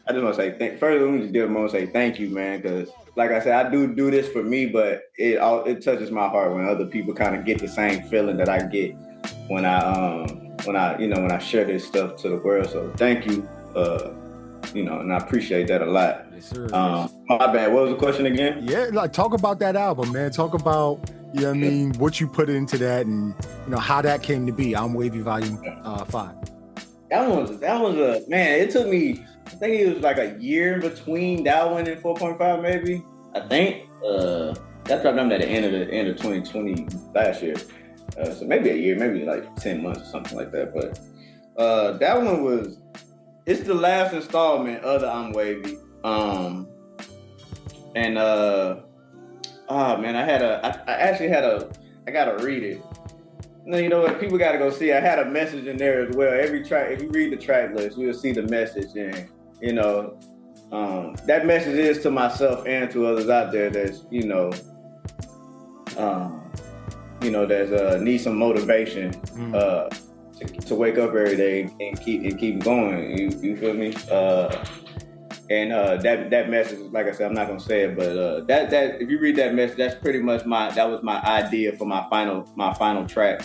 I just want to say first. Let me just give a moment to say thank you, man, because like I said, I do this for me, but it touches my heart when other people kind of get the same feeling that I get when I share this stuff to the world. So thank you, and I appreciate that a lot. Yes, sir. My bad. What was the question again? Yeah, like talk about that album, man. Talk about, you know what I mean, what you put into that, and how that came to be. I'm Wavy Volume 5. That was a man. It took me. I think it was like a year in between that one and 4.5, maybe. I think that dropped them at the end of 2020 last year. So maybe a year, maybe like 10 months or something like that. But that one it's the last installment of the I'm Wavy. I gotta read it. No, you know what? People gotta go see. I had a message in there as well. Every track, if you read the track list, you'll see the message. And that message is to myself and to others out there that's need some motivation to wake up every day and keep going. You feel me? That message, like I said, I'm not gonna say it, but that if you read that message, that's pretty much that was my idea for my final track,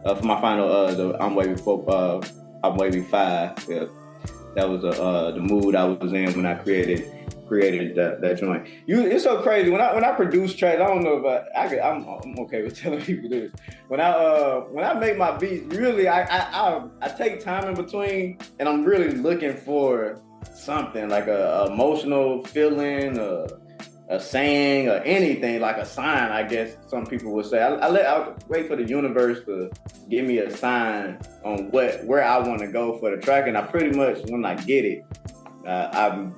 for my final the I'm Wavy 5. Yeah. That was the mood I was in when I created that joint. It's so crazy when I produce tracks. I don't know if I'm okay with telling people this. When I make my beats, really I take time in between, and I'm really looking for something like a emotional feeling, a saying, or anything, like a sign, I guess some people would say. I'll wait for the universe to give me a sign on where I want to go for the track, and I pretty much, when I get it, I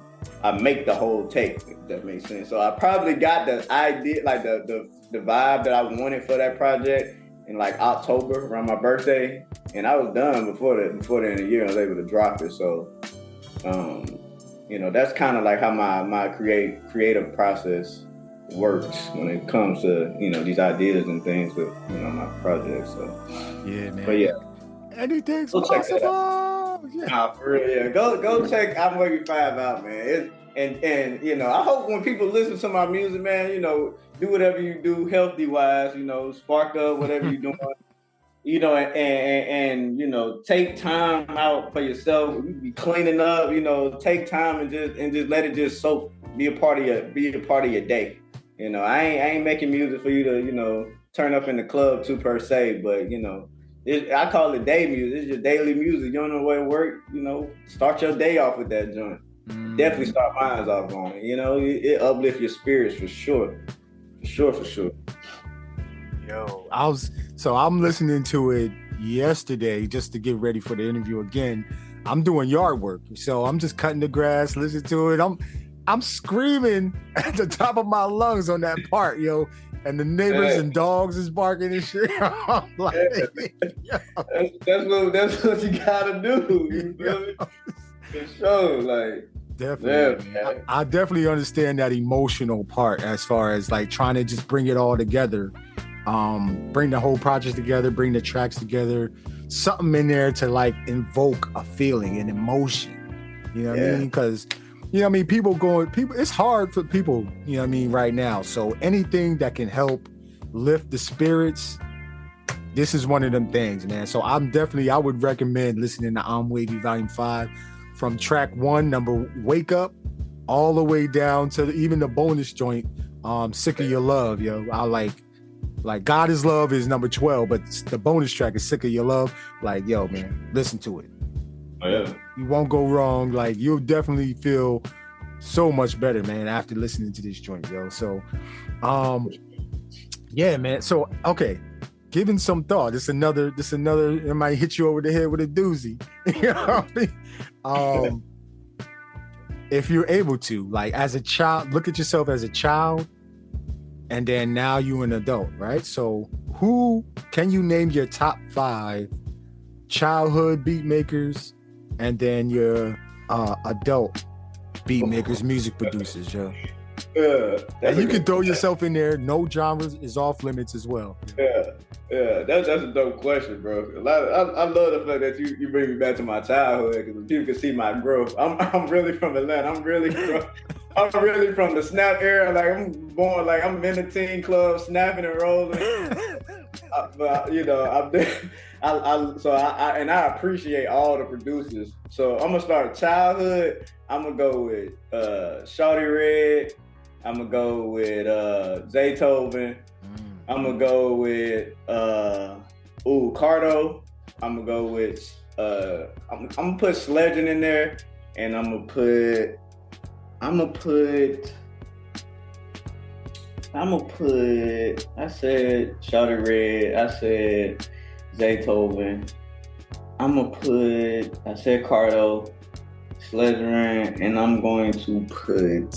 make the whole take, if that makes sense. So I probably got the idea, like the vibe that I wanted for that project in like October around my birthday, and I was done before the end of the year. I was able to drop it. So that's kind of like how my creative process works when it comes to these ideas and things with my projects. So yeah, man. But yeah, anything's possible. Yeah. Nah, for real, yeah. Go check I'm Wavy 5 out, man. And I hope when people listen to my music, man, do whatever you do healthy wise, spark up whatever you're doing. And take time out for yourself. You be cleaning up, take time and just let it just soak, be a part of your day. I ain't making music for you to, turn up in the club to per se, but I call it day music. It's your daily music. You don't know where to work, start your day off with that joint. Definitely start mine off on it. It uplifts your spirits for sure. For sure. Yo, I'm listening to it yesterday just to get ready for the interview again. I'm doing yard work, so I'm just cutting the grass, listening to it. I'm screaming at the top of my lungs on that part, yo. And the neighbors and dogs is barking and shit. I'm like, that's what you gotta do. You feel me? For sure, like. Definitely. Yeah, I definitely understand that emotional part as far as like trying to just bring it all together. Bring the whole project together, bring the tracks together, something in there to like invoke a feeling, an emotion. You know what I mean? Because people, it's hard for people, right now. So anything that can help lift the spirits, this is one of them things, man. So I would recommend listening to I'm Wavy Volume 5 from track 1, number Wake Up, all the way down to even the bonus joint, Sick of Your Love, yo. I like God is Love is number 12, but the bonus track is Sick of Your Love. Like, yo, man, listen to it. Oh, yeah. You won't go wrong. Like, you'll definitely feel so much better, man, after listening to this joint, yo. So, yeah, man. So, okay, giving some thought. This another. It might hit you over the head with a doozy. You know what I mean? If you're able to, like, as a child, look at yourself as a child, and then now you're an adult, right? So, who can you name your top 5 childhood beat makers, and then your adult beat makers, music producers, yo? And you can throw yourself in there. No genres is off limits as well. That's a dope question, bro. I love the fact that you bring me back to my childhood, because people can see my growth. I'm really from Atlanta. I'm really from the snap era. Like, I'm born, like, I'm in the teen club, snapping and rolling. But you know, I appreciate all the producers. So I'm gonna start childhood. I'm gonna go with Shawty Red. I'm gonna go with Zaytoven. I'm gonna go with Cardo. I'm gonna go with I'm gonna put Sledging in there, and I'm gonna put I said Shawty Red, I said Zaytoven. I said Cardo, Sledging, and I'm going to put,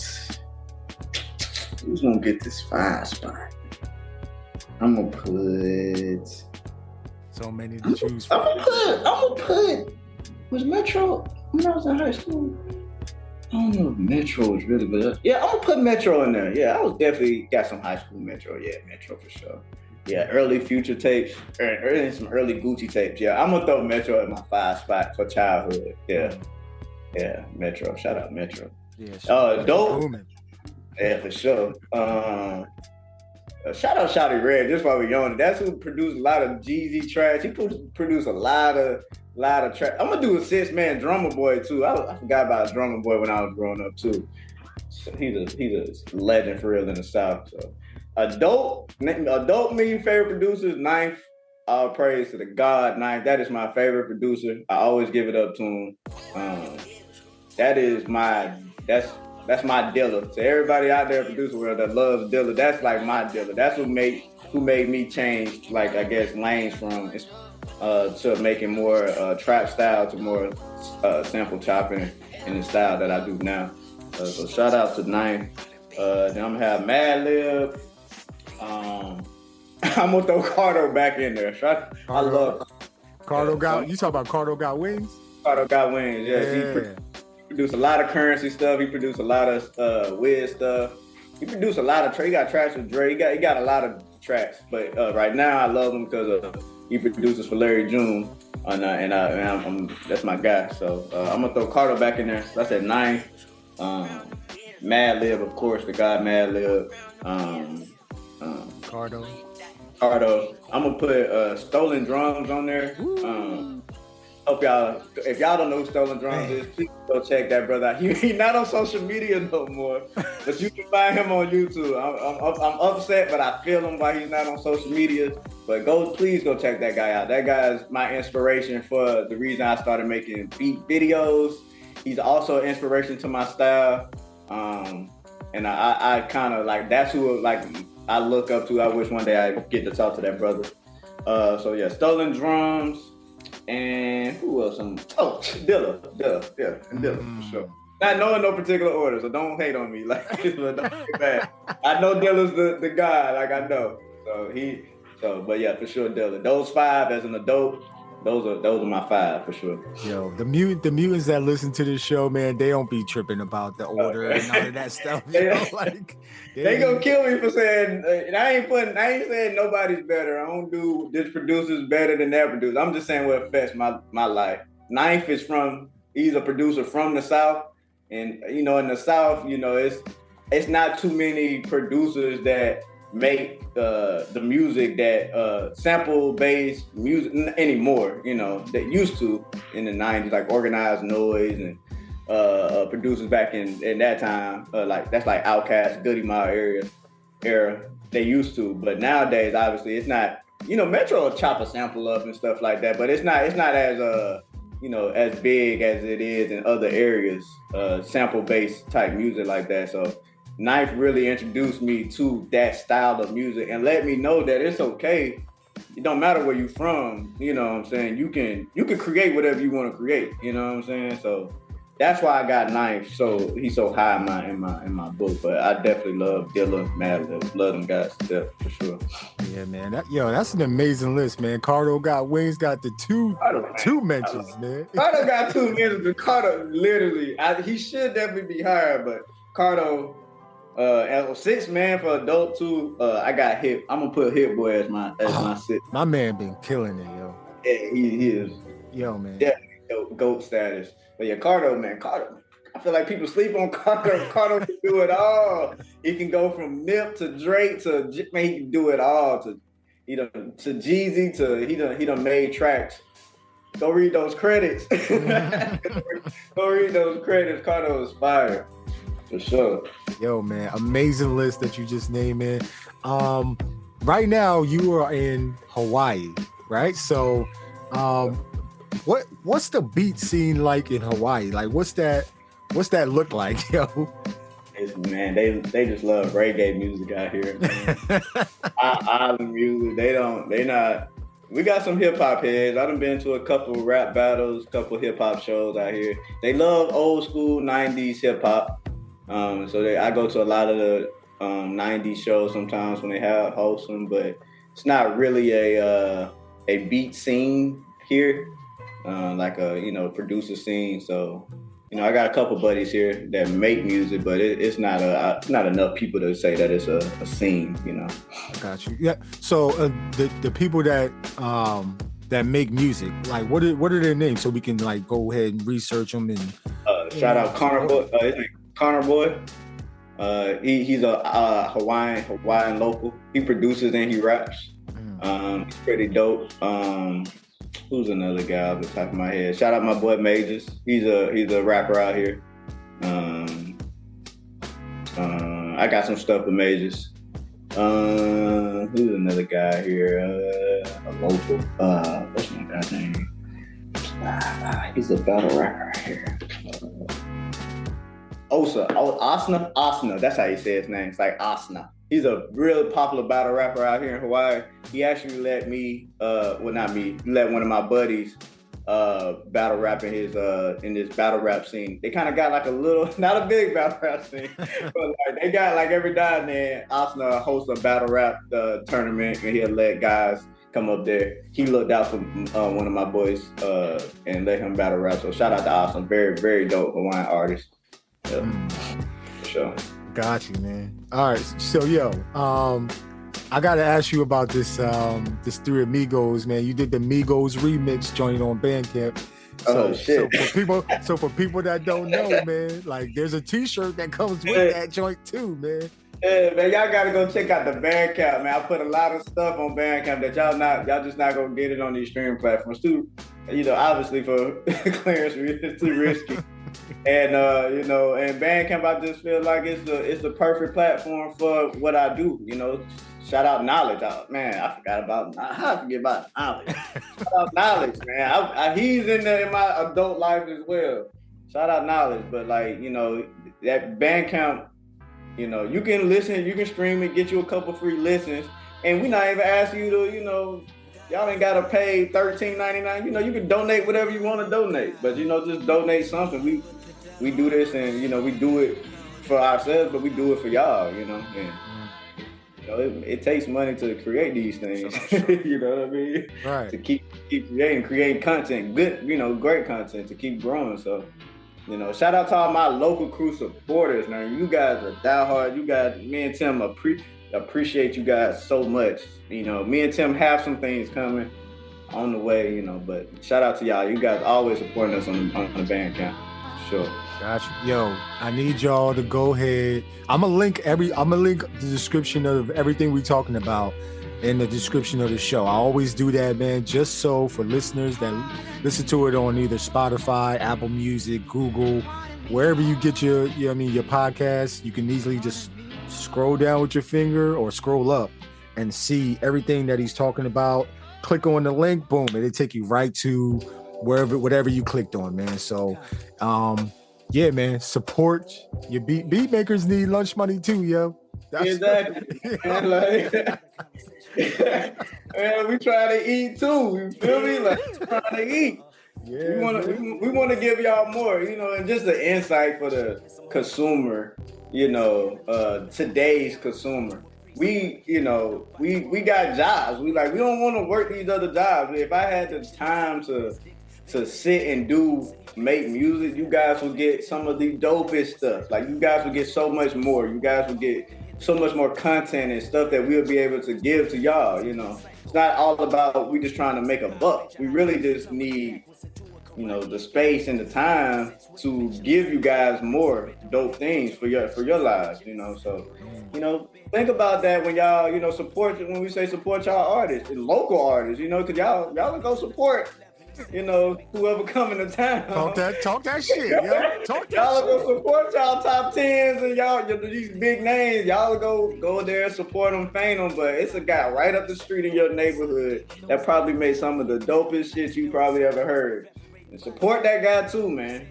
who's gonna get this 5 spot? I'm gonna put so many to choose from. I'm gonna put was Metro when I was in high school? I don't know if Metro was really good. Yeah, I'm gonna put Metro in there. Yeah, I was definitely got some high school Metro. Yeah, Metro for sure. Yeah, early Future tapes, or some early Gucci tapes. Yeah, I'm gonna throw Metro at my 5 spot for childhood. Yeah, Metro. Shout out Metro. Yeah, dope. Yeah, for sure. Shout out Shawty Red, just while we're young. That's who produced a lot of Jeezy tracks. He produced a lot of tracks. I'm gonna do a 6-man Drummer Boy too. I forgot about Drummer Boy when I was growing up too. So he's a legend for real in the South. So adult me favorite producers, 9th. All praise to the God, 9th. That is my favorite producer. I always give it up to him. That's my Dilla. To everybody out there, producer world that loves Dilla, that's like my Dilla. That's who made me change, like, I guess, lanes from to making more trap style to more sample chopping in the style that I do now. So shout out to 9th. Then I'm gonna have Madlib. I'm gonna throw Cardo back in there. I love Cardo. You talk about Cardo got wings? Cardo got wings. Yeah. He produced a lot of Currency stuff. He produced a lot of Wiz stuff. He produced a lot of he got tracks with Dre. He got a lot of tracks. But right now I love him because he produces for Larry June, and I'm that's my guy. So I'm gonna throw Cardo back in there. So I said 9th. Madlib, of course, the God Madlib. Cardo. I'm gonna put Stolen Drums on there. Hope y'all, if y'all don't know who Stolen Drums is, please go check that brother out. He's not on social media no more, but you can find him on YouTube. I'm upset, but I feel him why he's not on social media. But please go check that guy out. That guy is my inspiration for the reason I started making beat videos. He's also an inspiration to my style, and I kind of like, that's who I look up to. I wish one day I get to talk to that brother. So yeah, Stolen Drums. And who else? Dilla, for sure. Not knowing no particular order, so don't hate on me. Like, don't get bad. I know Dilla's the guy, like I know. But yeah, for sure, Dilla. Those 5 as an adult, those are my 5 for sure. Yo, the mutants that listen to this show, man, they don't be tripping about the order and all of that stuff. Like, they gonna kill me for saying, and I ain't saying nobody's better. I don't do this producer's better than that producer. I'm just saying what affects my life. 9th is he's a producer from the South, and in the South, it's not too many producers that make the music that sample-based music anymore, that used to in the 90s, like Organized Noise and producers back in that time, that's like Outkast, Goody Mob era. They used to, but nowadays, obviously, it's not. Metro will chop a sample up and stuff like that, but it's not as as big as it is in other areas, sample-based type music like that. So Knife really introduced me to that style of music and let me know that it's okay. It don't matter where you're from, you know what I'm saying? You can create whatever you want to create, you know what I'm saying? So that's why I got Knife. So he's so high in my book. But I definitely love Dilla, Madlib, love them guys to death for sure. Yeah, man. That's an amazing list, man. Cardo got Wings got the two mentions, man. Cardo got 2 mentions. Cardo literally, he should definitely be higher, but Cardo at 6 man for adult too. I got Hip. I'm gonna put Hit Boy as my 6. My man been killing it, yo. Yeah, he is. Yo, man. Definitely GOAT status. But yeah, Cardo, man. I feel like people sleep on Cardo. Cardo can do it all. He can go from Nip to Drake to, man, he can do it all. To Jeezy to he done made tracks. Go read those credits. Go read those credits. Cardo is fire. For sure. Yo, man, amazing list that you just named, man. Right now you are in Hawaii, right? So what's the beat scene like in Hawaii? Like what's that look like, yo? Man, they just love reggae music out here, man. Island music. We got some hip hop heads. I done been to a couple rap battles, couple hip hop shows out here. They love old school 90s hip hop. I go to a lot of the 90s shows sometimes when they host them, but it's not really a beat scene here, like a producer scene. So I got a couple buddies here that make music, but it's not enough people to say that it's a scene. I got you. Yeah. So the people that make music, like what are their names, so we can like go ahead and research them and shout out Connor Boy. His name Connor Boy. He's a Hawaiian local. He produces and he raps. He's pretty dope. Who's another guy off the top of my head? Shout out my boy Majors. He's a rapper out here. I got some stuff with Majors. Who's another guy here? A local. What's my guy's name? He's a battle rapper out here. Asna. That's how you say his name. It's like Asna. He's a real popular battle rapper out here in Hawaii. He actually let me, not me, let one of my buddies battle rap in this battle rap scene. They kind of got like a little, not a big battle rap scene, but like they got like every now and then, Asna hosts a battle rap tournament and he'll let guys come up there. He looked out for one of my boys and let him battle rap. So shout out to Asna, very, very dope Hawaiian artist. Yeah, for sure. Got you, man. All right, so I gotta ask you about this Three Amigos, man. You did the Migos remix joint on Bandcamp. Shit. So for people that don't know, man, like there's a T-shirt that comes with that joint too, man. Yeah, man, y'all gotta go check out the Bandcamp, man. I put a lot of stuff on Bandcamp that y'all just not gonna get it on these streaming platforms too. Obviously for clearance, it's too risky. And and Bandcamp, I just feel like it's the perfect platform for what I do. Shout out Knowledge. I forget about Knowledge. Shout out Knowledge, man. He's in there in my adult life as well. Shout out Knowledge, but like that Bandcamp, you can listen, you can stream it, get you a couple free listens, and we not even ask you to y'all ain't gotta pay $13.99. You can donate whatever you want to donate, but just donate something. We do this, and we do it for ourselves, but we do it for y'all. And it takes money to create these things. You know what I mean? Right. To keep creating content, good, great content to keep growing. So, shout out to all my local crew supporters, man. You guys are diehard. You guys, me and Tim appreciate you guys so much. Me and Tim have some things coming on the way, but shout out to y'all. You guys always supporting us on the Bandcamp. Sure. Gotcha. Yo, I need y'all to go ahead. I'm gonna link the description of everything we're talking about in the description of the show. I always do that, man, just so for listeners that listen to it on either Spotify, Apple Music, Google, wherever you get your podcast, you can easily just scroll down with your finger or scroll up and see everything that he's talking about. Click on the link, boom, and it'll take you right to whatever you clicked on, man. So yeah, man, support your beat makers need lunch money too, yo. That's Exactly. Man, like, man, we try to eat too. You feel me? Like trying to eat. Yeah, we want to give y'all more, and just the insight for the consumer, today's consumer. We got jobs. We don't want to work these other jobs. If I had the time to sit and make music, you guys will get some of the dopest stuff. Like you guys will get so much more. You guys will get so much more content and stuff that we'll be able to give to y'all. It's not all about we just trying to make a buck. We really just need the space and the time to give you guys more dope things for your lives, So, think about that when y'all, when we say support y'all artists and local artists, because y'all will go support, whoever coming to town. Talk that shit, yo. Talk that y'all shit. Go support y'all top 10s and y'all these big names. Y'all go there, support them, fame them. But it's a guy right up the street in your neighborhood that probably made some of the dopest shit you probably ever heard. And support that guy too, man.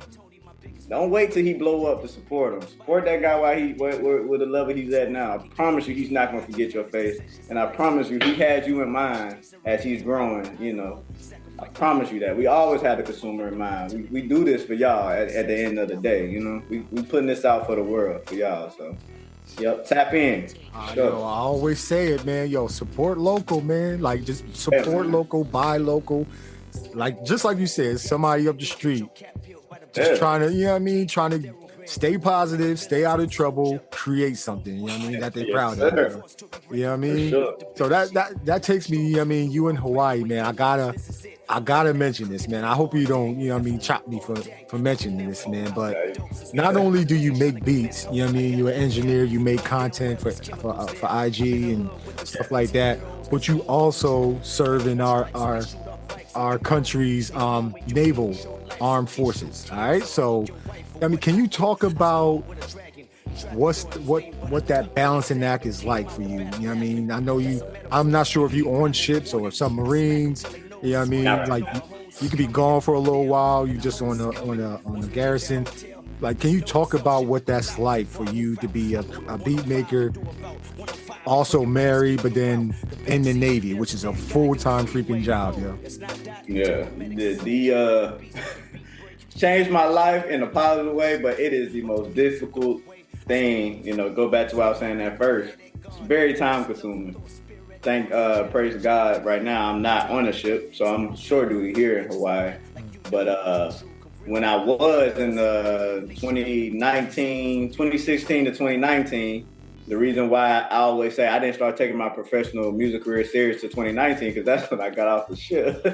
Don't wait till he blow up to support him. Support that guy while with the level he's at now. I promise you, he's not gonna forget your face, and I promise you, he had you in mind as he's growing. I promise you that. We always had the consumer in mind. We do this for y'all at the end of the day. We putting this out for the world for y'all. So, yep, tap in. Sure. I always say it, man. Yo, support local, man. Like just support local, buy local. Like just like you said, somebody up the street just trying to, trying to stay positive, stay out of trouble, create something, that they're proud of. You know what I mean? Sure. So that takes me, you in Hawaii, man. I gotta mention this, man. I hope you don't, chop me for mentioning this, man. But not only do you make beats, you're an engineer, you make content for IG and stuff like that, but you also serve in our country's naval armed forces. All right, so can you talk about what that balancing act is like for you? I know I'm not sure if you on ships or submarines. Like you could be gone for a little while. You just on a garrison. Like, can you talk about what that's like for you to be a beat maker, also married, but then in the Navy, which is a full-time freaking job, yo? Yeah, the changed my life in a positive way, but it is the most difficult thing. Go back to what I was saying at first. It's very time-consuming. Praise God, right now I'm not on a ship, so I'm shore duty here in Hawaii. But when I was in 2016 to 2019, the reason why I always say I didn't start taking my professional music career serious to 2019, because that's when I got off the ship.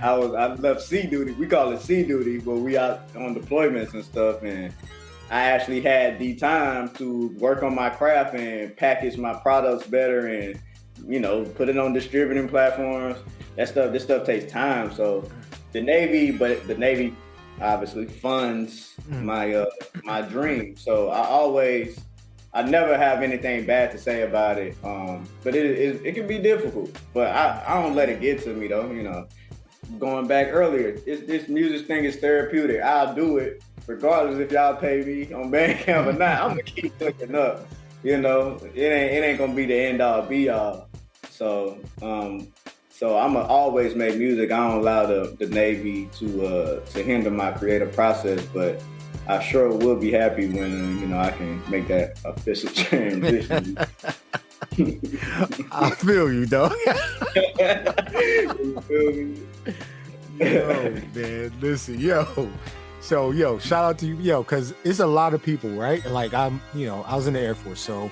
I left sea duty. We call it sea duty, but we out on deployments and stuff. And I actually had the time to work on my craft and package my products better and, put it on distributing platforms. This stuff takes time. So the Navy obviously funds my dream. So I never have anything bad to say about it. But it can be difficult. But I don't let it get to me though. Going back earlier, this music thing is therapeutic. I'll do it regardless if y'all pay me on Bandcamp or not. I'm gonna keep looking up. It ain't gonna be the end all be all. So I'ma always make music. I don't allow the Navy to hinder my creative process, but I sure will be happy when I can make that official transition. I feel you, dog. You feel me? Yo, man, listen, yo. So, shout out to you, because it's a lot of people, right? Like I was in the Air Force, so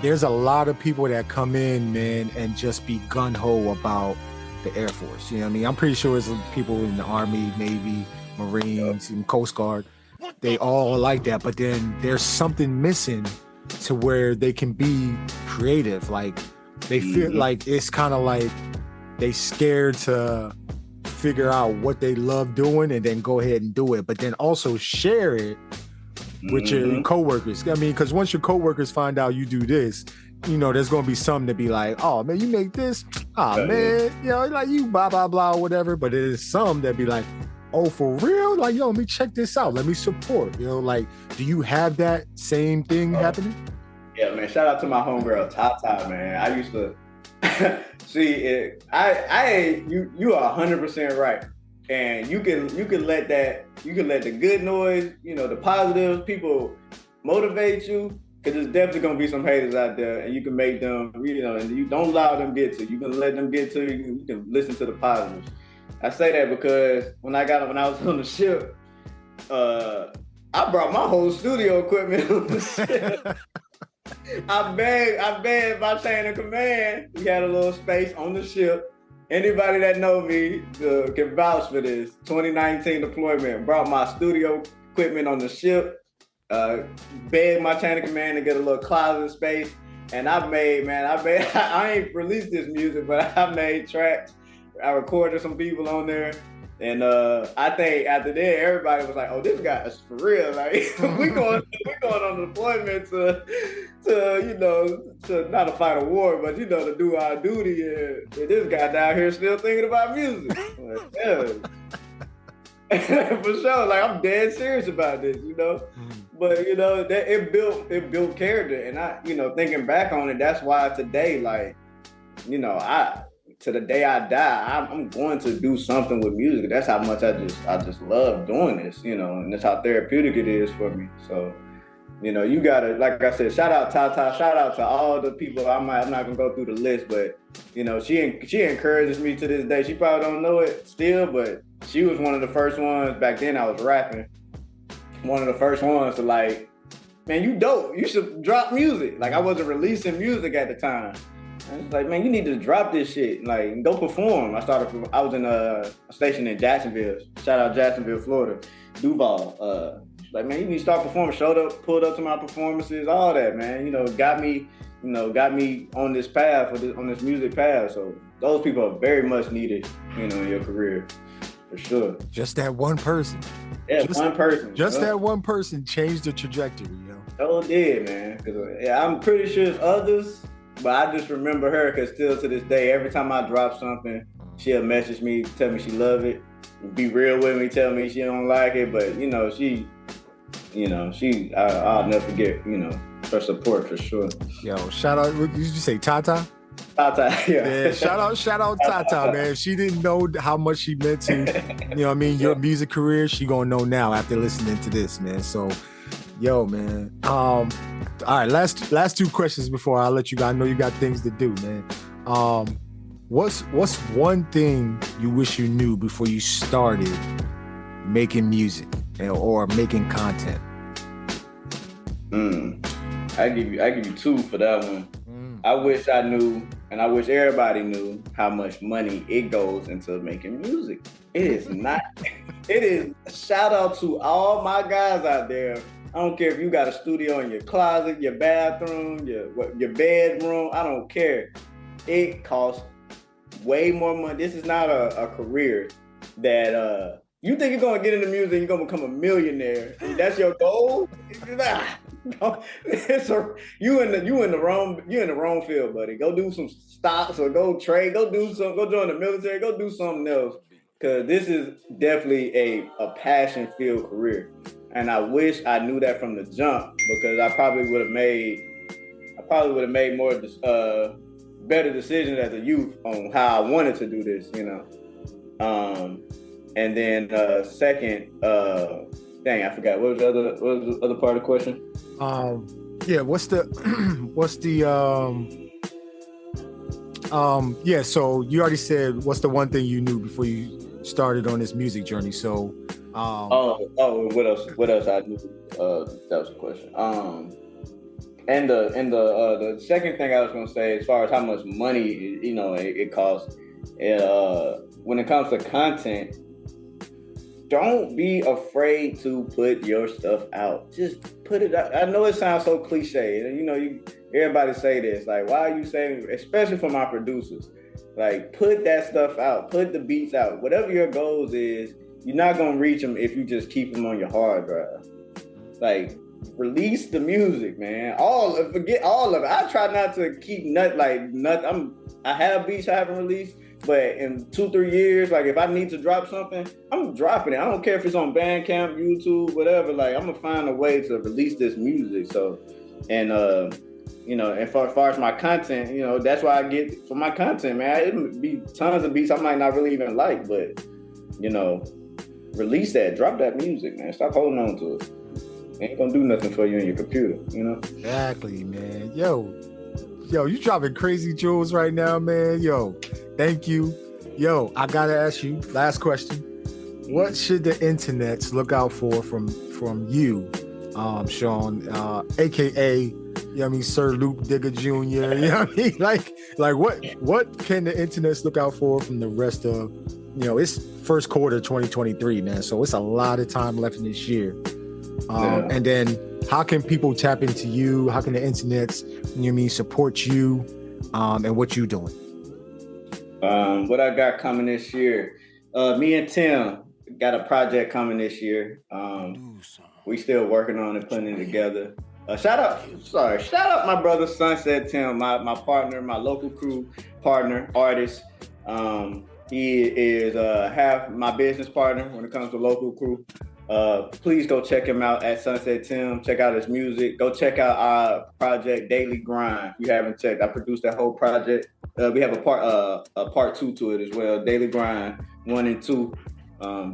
there's a lot of people that come in, man, and just be gung-ho about the Air Force. I'm pretty sure it's people in the Army, Navy, Marines, and Coast Guard. They all like that, but then there's something missing to where they can be creative. Like they feel like it's kind of like they scared to figure out what they love doing and then go ahead and do it, but then also share it with your coworkers. Because once your coworkers find out you do this, you know, there's gonna be some that be like, oh man, you make this, man, you know, like you blah blah blah or whatever. But there's some that be like, oh, for real? Like, yo, let me check this out. Let me support. You know, like, do you have that same thing happening? Yeah, man. Shout out to my homegirl Tata, man. I used to see it. You are 100% right. And you can let the good noise, you know, the positives, people motivate you. Cause there's definitely gonna be some haters out there, and you can make them, you know, and you don't allow them get to you. You can let them get to you. You can listen to the positives. I say that because when I was on the ship, I brought my whole studio equipment on the ship. I begged my chain of command. We had a little space on the ship. Anybody that know me can vouch for this. 2019 deployment. Brought my studio equipment on the ship. Begged my chain of command to get a little closet space. And I ain't released this music, but I made tracks. I recorded some people on there. And I think after that, everybody was like, "Oh, this guy is for real." Like we going on deployment to you know, to not to fight a war, but you know, to do our duty. And this guy down here still thinking about music. Like, yeah. For sure. Like I'm dead serious about this, you know. But you know, that it built character, and I, you know, thinking back on it, that's why today, like, you know, to the day I die, I'm going to do something with music. That's how much I just love doing this, you know, and that's how therapeutic it is for me. So, you know, you gotta, like I said, shout out Tata, shout out to all the people. I'm not gonna go through the list, but you know, she encourages me to this day. She probably don't know it still, but she was one of the first ones back then. I was rapping, one of the first ones to like, man, you dope. You should drop music. Like I wasn't releasing music at the time. I was like, man, you need to drop this shit. Like, go perform. I was in a station in Jacksonville. Shout out Jacksonville, Florida. Duval. Like, man, you need to start performing. Pulled up to my performances, all that, man. You know, got me on this path, on this music path. So those people are very much needed, you know, in your career, for sure. Just that one person. Yeah, one person. Just that one person changed the trajectory, you know. Oh, did, man. Cause I'm pretty sure it's others. But I just remember her because still to this day, every time I drop something, she'll message me, tell me she love it, be real with me, tell me she don't like it. But you know, I'll never forget, you know, her support for sure. Yo, shout out, what did you say, Tata? Tata, yeah. Yeah, shout out Tata, man. She didn't know how much she meant to, you know what I mean, your music career. She gonna know now after listening to this, man. So, yo, man. All right, last two questions before I let you go. I know you got things to do, man. What's one thing you wish you knew before you started making music or making content? I give you two for that one. I wish I knew, and I wish everybody knew how much money it goes into making music. It is not. It is. Shout out to all my guys out there. I don't care if you got a studio in your closet, your bathroom, your bedroom. I don't care. It costs way more money. This is not a career that you think you're gonna get into music, you're gonna become a millionaire. That's your goal. You in the wrong field, buddy. Go do some stocks or go trade. Go join the military. Go do something else. Cause this is definitely a passion-filled career. And I wish I knew that from the jump, because I probably would have made more better decisions as a youth on how I wanted to do this, you know. And then second, dang, I forgot. What was the other part of the question? Yeah, yeah, so you already said what's the one thing you knew before you started on this music journey. So what else I knew? That was the question. And the second thing I was gonna say, as far as how much money, you know, it costs, when it comes to content, don't be afraid to put your stuff out. Just put it out. I know it sounds so cliche, and you know, everybody say this, like, why are you saying, especially for my producers, like, put that stuff out, put the beats out. Whatever your goals is, you're not gonna reach them if you just keep them on your hard drive. Like, release the music, man. Forget all of it. I try not to keep nothing. I have beats I haven't released, but in 2-3 years, like if I need to drop something, I'm dropping it. I don't care if it's on Bandcamp, YouTube, whatever. Like I'm gonna find a way to release this music. So, and and as far as my content, that's why I get for my content, man. It would be tons of beats I might not really even like, but release that, drop that music, man. Stop holding on to it. Ain't gonna do nothing for you in your computer, Exactly, man. Yo, you dropping crazy jewels right now, man. Yo, thank you. Yo, I gotta ask you, last question. What should the internets look out for from you, Shvn, aka Sir Loop Diggah Jr. You know what I mean? Like what can the internets look out for from the rest of it's first quarter 2023, man. So it's a lot of time left in this year. And then how can people tap into you? How can the internets, support you and what you doing? What I got coming this year, me and Tim got a project coming this year. We still working on it, putting it together. Shout out my brother Sunset Tim, my partner, my local crew partner, artist. He is half my business partner when it comes to local crew. Please go check him out at Sunset Tim. Check out his music. Go check out our project Daily Grind. If you haven't checked, I produced that whole project. We have a part 2 to it as well. Daily Grind 1 and 2.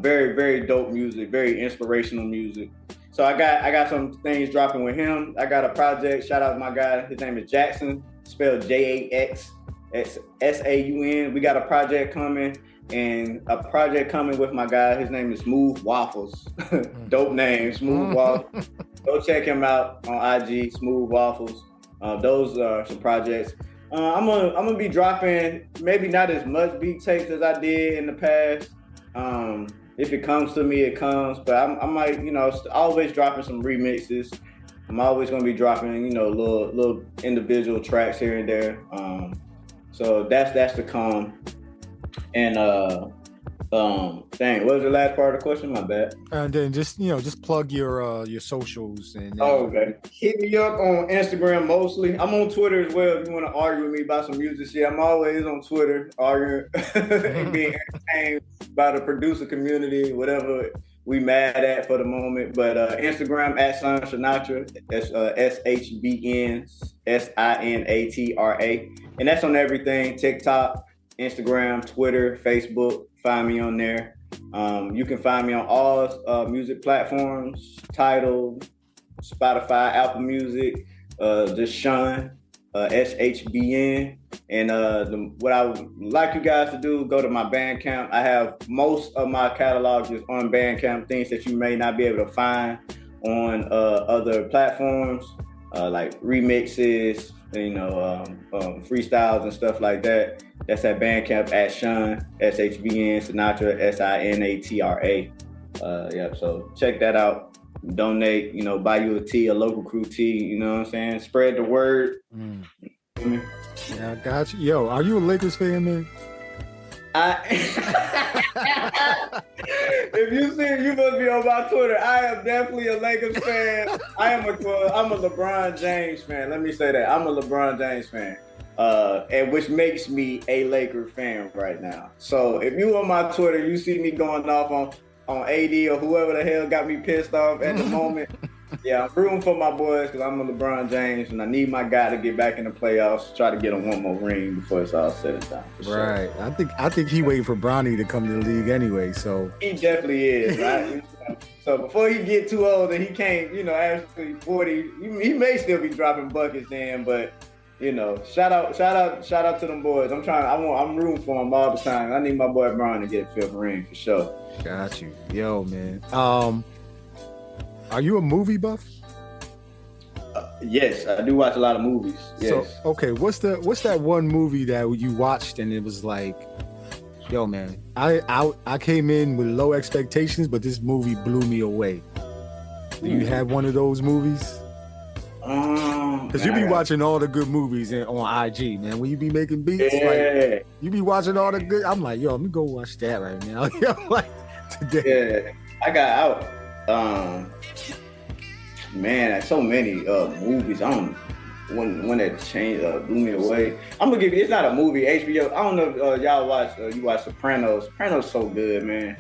Very, very dope music. Very inspirational music. So I got some things dropping with him. I got a project. Shout out to my guy. His name is Jackson, spelled JAXSAUN. We got a project coming. And a project coming with my guy. His name is Smooth Waffles. Dope name, Smooth Waffles. Go check him out on IG, Smooth Waffles. Those are some projects. I'm gonna be dropping maybe not as much beat tapes as I did in the past. If it comes to me, it comes. But I might, always dropping some remixes. I'm always gonna be dropping, little individual tracks here and there. So that's to come. And what was the last part of the question? My bad. And then just plug your socials and okay. Hit me up on Instagram mostly. I'm on Twitter as well if you want to argue with me about some music shit. I'm always on Twitter arguing and being entertained by the producer community, whatever we mad at for the moment. But Instagram at Shvnsinatra. That's SHVNSINATRA. And that's on everything. TikTok, Instagram, Twitter, Facebook. Find me on there. You can find me on all music platforms, Tidal, Spotify, Apple Music, just Shvn, SHBN. And what I would like you guys to do, go to my Bandcamp. I have most of my catalog just on Bandcamp, things that you may not be able to find on other platforms, like remixes, freestyles and stuff like that. That's at Bandcamp at Shvn, SHVN, Sinatra, SINATRA. So check that out. Donate, buy you a tee, a local crew tee, you know what I'm saying? Spread the word. Yeah, I got you. Yo, are you a Lakers fan, man? If you see it, you must be on my Twitter. I am definitely a Lakers fan. I'm a LeBron James fan. Let me say that. I'm a LeBron James fan. And which makes me a Laker fan right now. So if you on my Twitter, you see me going off on AD or whoever the hell got me pissed off at the moment. Yeah, I'm rooting for my boys because I'm a LeBron James and I need my guy to get back in the playoffs, try to get him one more ring before it's all said and done. Right. Sure. I think he waiting for Bronny to come to the league anyway. So he definitely is, right? So before he get too old and he can't, actually 40, he may still be dropping buckets then, but shout out to them boys. I'm rooting for them all the time. I need my boy Brian to get a fifth ring for sure. Got you. Yo, man. Are you a movie buff? Yes, I do watch a lot of movies. Yes. So, okay, what's that one movie that you watched and it was like, yo, man, I came in with low expectations, but this movie blew me away. Do you have one of those movies? Because you be watching all the good movies on IG, man. When you be making beats, like you be watching all the good. I'm like, yo, let me go watch that right now. Yo, like today. Yeah, I got out. man, so many movies. I don't when that changed blew me away. I'm gonna give you. It's not a movie. HBO. I don't know if y'all watch. You watch Sopranos. Sopranos so good, man.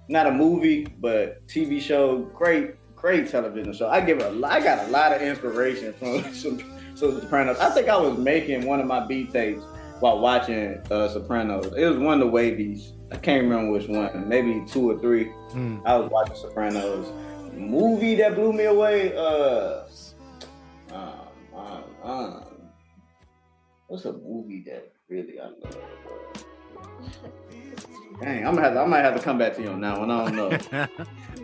Not a movie, but TV show. Great television show. I got a lot of inspiration from Sopranos. I think I was making one of my beat tapes while watching Sopranos. It was one of the wavies. I can't remember which one. Maybe 2 or 3. I was watching Sopranos. Movie that blew me away. What's a movie that really I love? Dang, I might have to come back to you on that one. I don't know.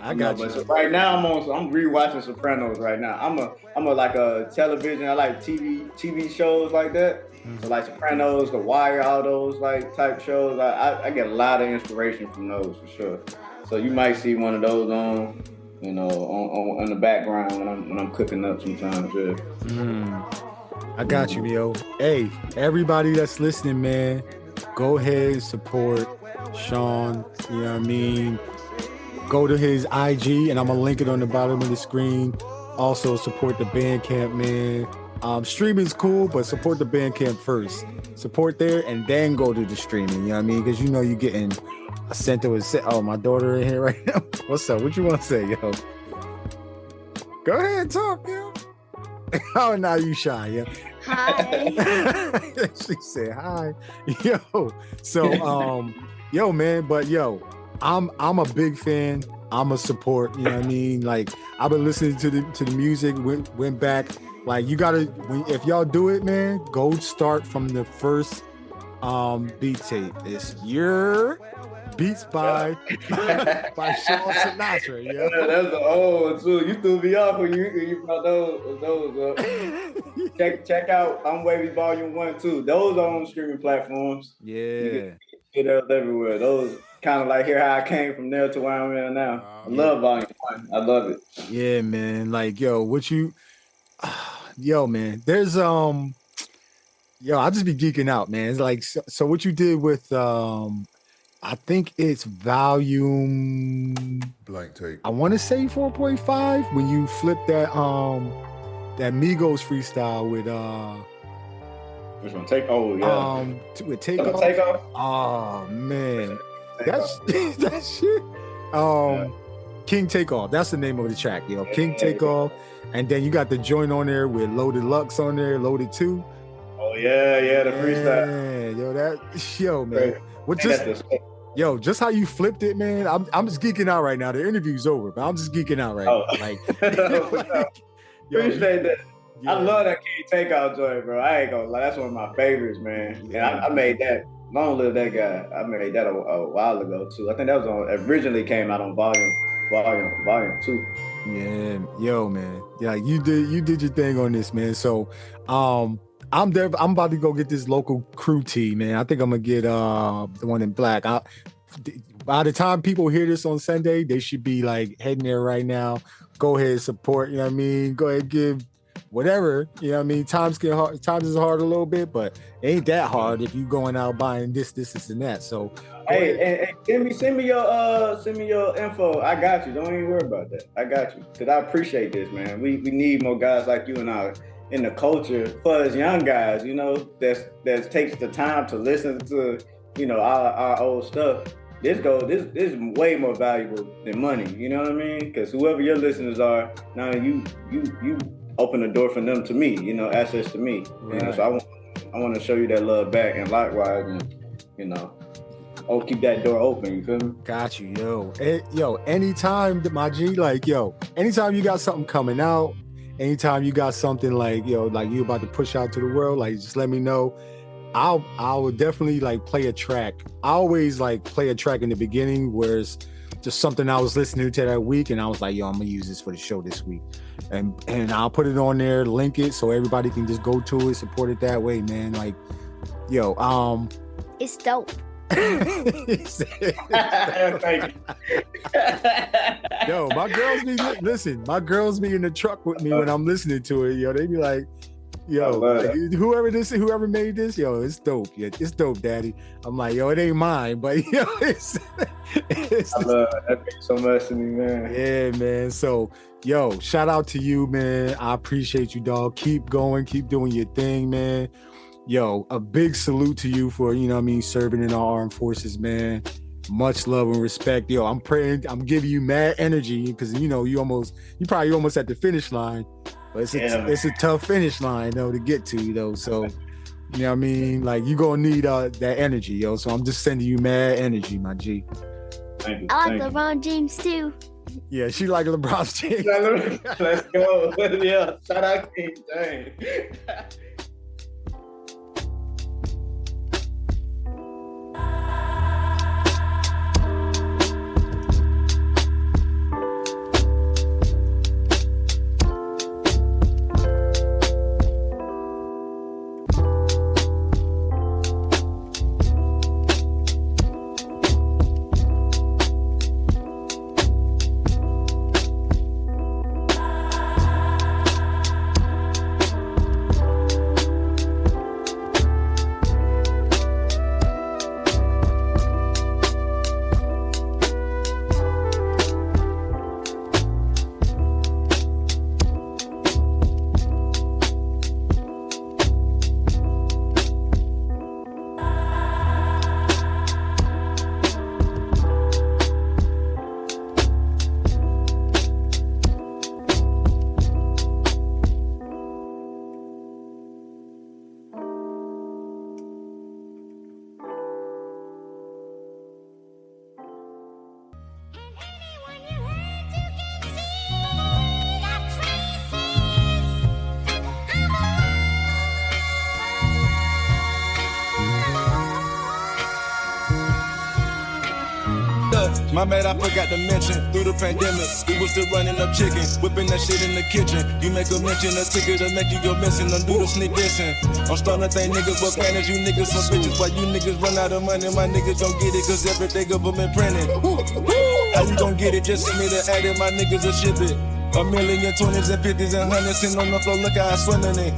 I got you. So right now I'm rewatching Sopranos right now. I'm a like a television. I like TV shows like that. So like Sopranos, The Wire, all those like type shows. I get a lot of inspiration from those for sure. So you might see one of those on, on the background when I'm cooking up sometimes. Yeah. I got you, yo. Hey, everybody that's listening, man, go ahead and support Sean. You know what I mean? Go to his IG, and I'm gonna link it on the bottom of the screen. Also support the Bandcamp, man. Streaming's cool, but support the Bandcamp first. Support there, and then go to the streaming. You know what I mean? Because you're getting a center with. Oh, my daughter in here right now. What's up? What you want to say, yo? Go ahead and talk, yo. Oh, now you shy, yeah. Hi. She said hi. Yo. So yo, man, but yo, I'm a big fan. I'm a support, you know what I mean? Like, I've been listening to the music, went back. Like, you gotta, if y'all do it, man, go start from the first beat tape. It's Your Beats by Shvnsinatra, yeah. That's the old one too. You threw me off when you brought those up. Check out I'm Wavy Volume 1 too. Those are on streaming platforms. Yeah. You can get those everywhere. Those kind of like hear how I came from there to where I'm at now. I love Volume 1. I love it. Yeah, man. Like, yo, man, there's I just be geeking out, man. It's like, so what you did with I think it's volume Blank tape. I want to say 4.5 when you flip that Migos freestyle with Which one? with Takeoff. Oh man, that's that shit. King Takeoff. That's the name of the track, yo. King Takeoff, and then you got the joint on there with Loaded Lux on there, Loaded 2. Oh yeah, the freestyle. Yo, man. What just how you flipped it, man. I'm just geeking out right now. The interview's over, but I'm just geeking out right now. Like, appreciate that. Yeah. I love that King Takeoff joint, bro. I ain't gonna lie, that's one of my favorites, man. And I made that. Long live that guy. I made that a while ago too. I think that was originally came out on volume 2. Yeah, yo, man. Yeah, you did your thing on this, man. So, I'm about to go get this local crew tee, man. I think I'm gonna get the one in black. By the time people hear this on Sunday, they should be like heading there right now. Go ahead, support. You know what I mean? Go ahead, give whatever. You know what I mean? Times is hard a little bit, but it ain't that hard if you going out buying this, and that. So hey, send me your info. I got you. Don't even worry about that. I got you. Cause I appreciate this, man. We need more guys like you and I in the culture for us young guys, that takes the time to listen to, our old stuff. This is way more valuable than money. You know what I mean? Because whoever your listeners are, now you open the door for them to me. Access to me. Right. So I want to show you that love back, and likewise, and keep that door open. You feel me? Got you, yo. Anytime, my G, like, anytime you got something coming out. Anytime you got something like, like you about to push out to the world, like, just let me know. I would definitely like play a track. I always like play a track in the beginning where it's just something I was listening to that week, and I was like, I'm gonna use this for the show this week, and I'll put it on there, link it, so everybody can just go to it, support it that way, man. Like, it's dope. Thank you. Yo, my girls be in the truck with me when I'm listening to it. They be like, Yo, love like, whoever made this, yo, it's dope. Yeah, it's dope, Daddy. I'm like, yo, it ain't mine, but yo, it's I love that makes so much to me, man. yeah, man. So, yo, shout out to you, man. I appreciate you, dog. Keep going, keep doing your thing, man. Yo, a big salute to you for, you know what I mean, serving in our armed forces, man. Much love and respect. Yo, I'm praying, I'm giving you mad energy because you know you probably almost at the finish line. But it's a tough finish line though to get to, though. So, you know what I mean? Like you gonna need that energy, yo. So I'm just sending you mad energy, my G. Thank you. I like LeBron James too. Yeah, she like LeBron James. Let's go. Yeah, shout out King James. My bad, I forgot to mention, through the pandemic, we was still running up chicken, whipping that shit in the kitchen. You make a mention, a ticket to make you go missing, undo the sneak dissing. I'm starting to think niggas was planners, you niggas some bitches. Why you niggas run out of money, my niggas don't get it, cause everything government printing. How you gon' get it? Just send me the ad and my niggas will ship it. A million 20s and 50s and 100s sitting on the floor, look how I swimming in.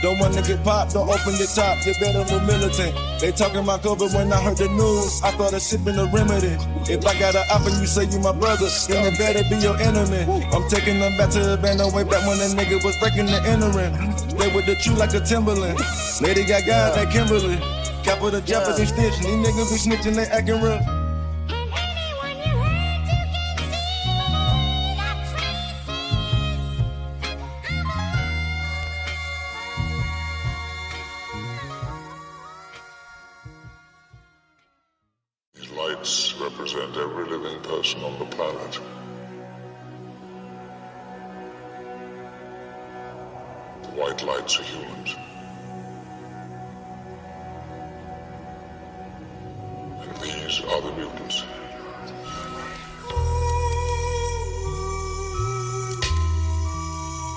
Don't wanna get popped, don't open your top, you better move militant. They talking about COVID when I heard the news, I thought of sipping the remedy. If I got an op and you say you my brother, then it better be your enemy. I'm taking them back to the band, way back when that nigga was breaking the entering. Stay with the truth like a Timberland. Lady Gaga, that Kimberly. Capital Japanese stitch, these niggas be snitching, they acting real. Lights represent every living person on the planet. The white lights are humans. And these are the mutants.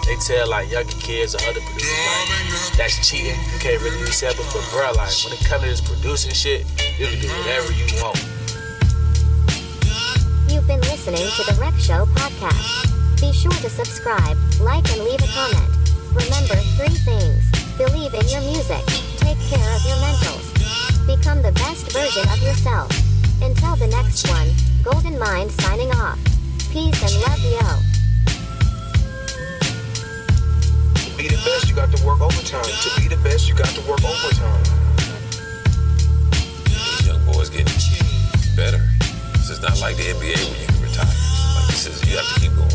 They tell like younger kids or other producers like that's cheating. You can't really be separate, but bro, like when it comes to this producing shit, you can do whatever you want. You've been listening to the Rec Show podcast. Be sure to subscribe, like, and leave a comment. Remember 3 things. Believe in your music. Take care of your mentals. Become the best version of yourself. Until the next one, Gldnmnd signing off. Peace and love, yo. To be the best, you got to work overtime. To be the best, you got to work overtime. These young boys getting better. This is not like the NBA where you can retire. Like this is, you have to keep going.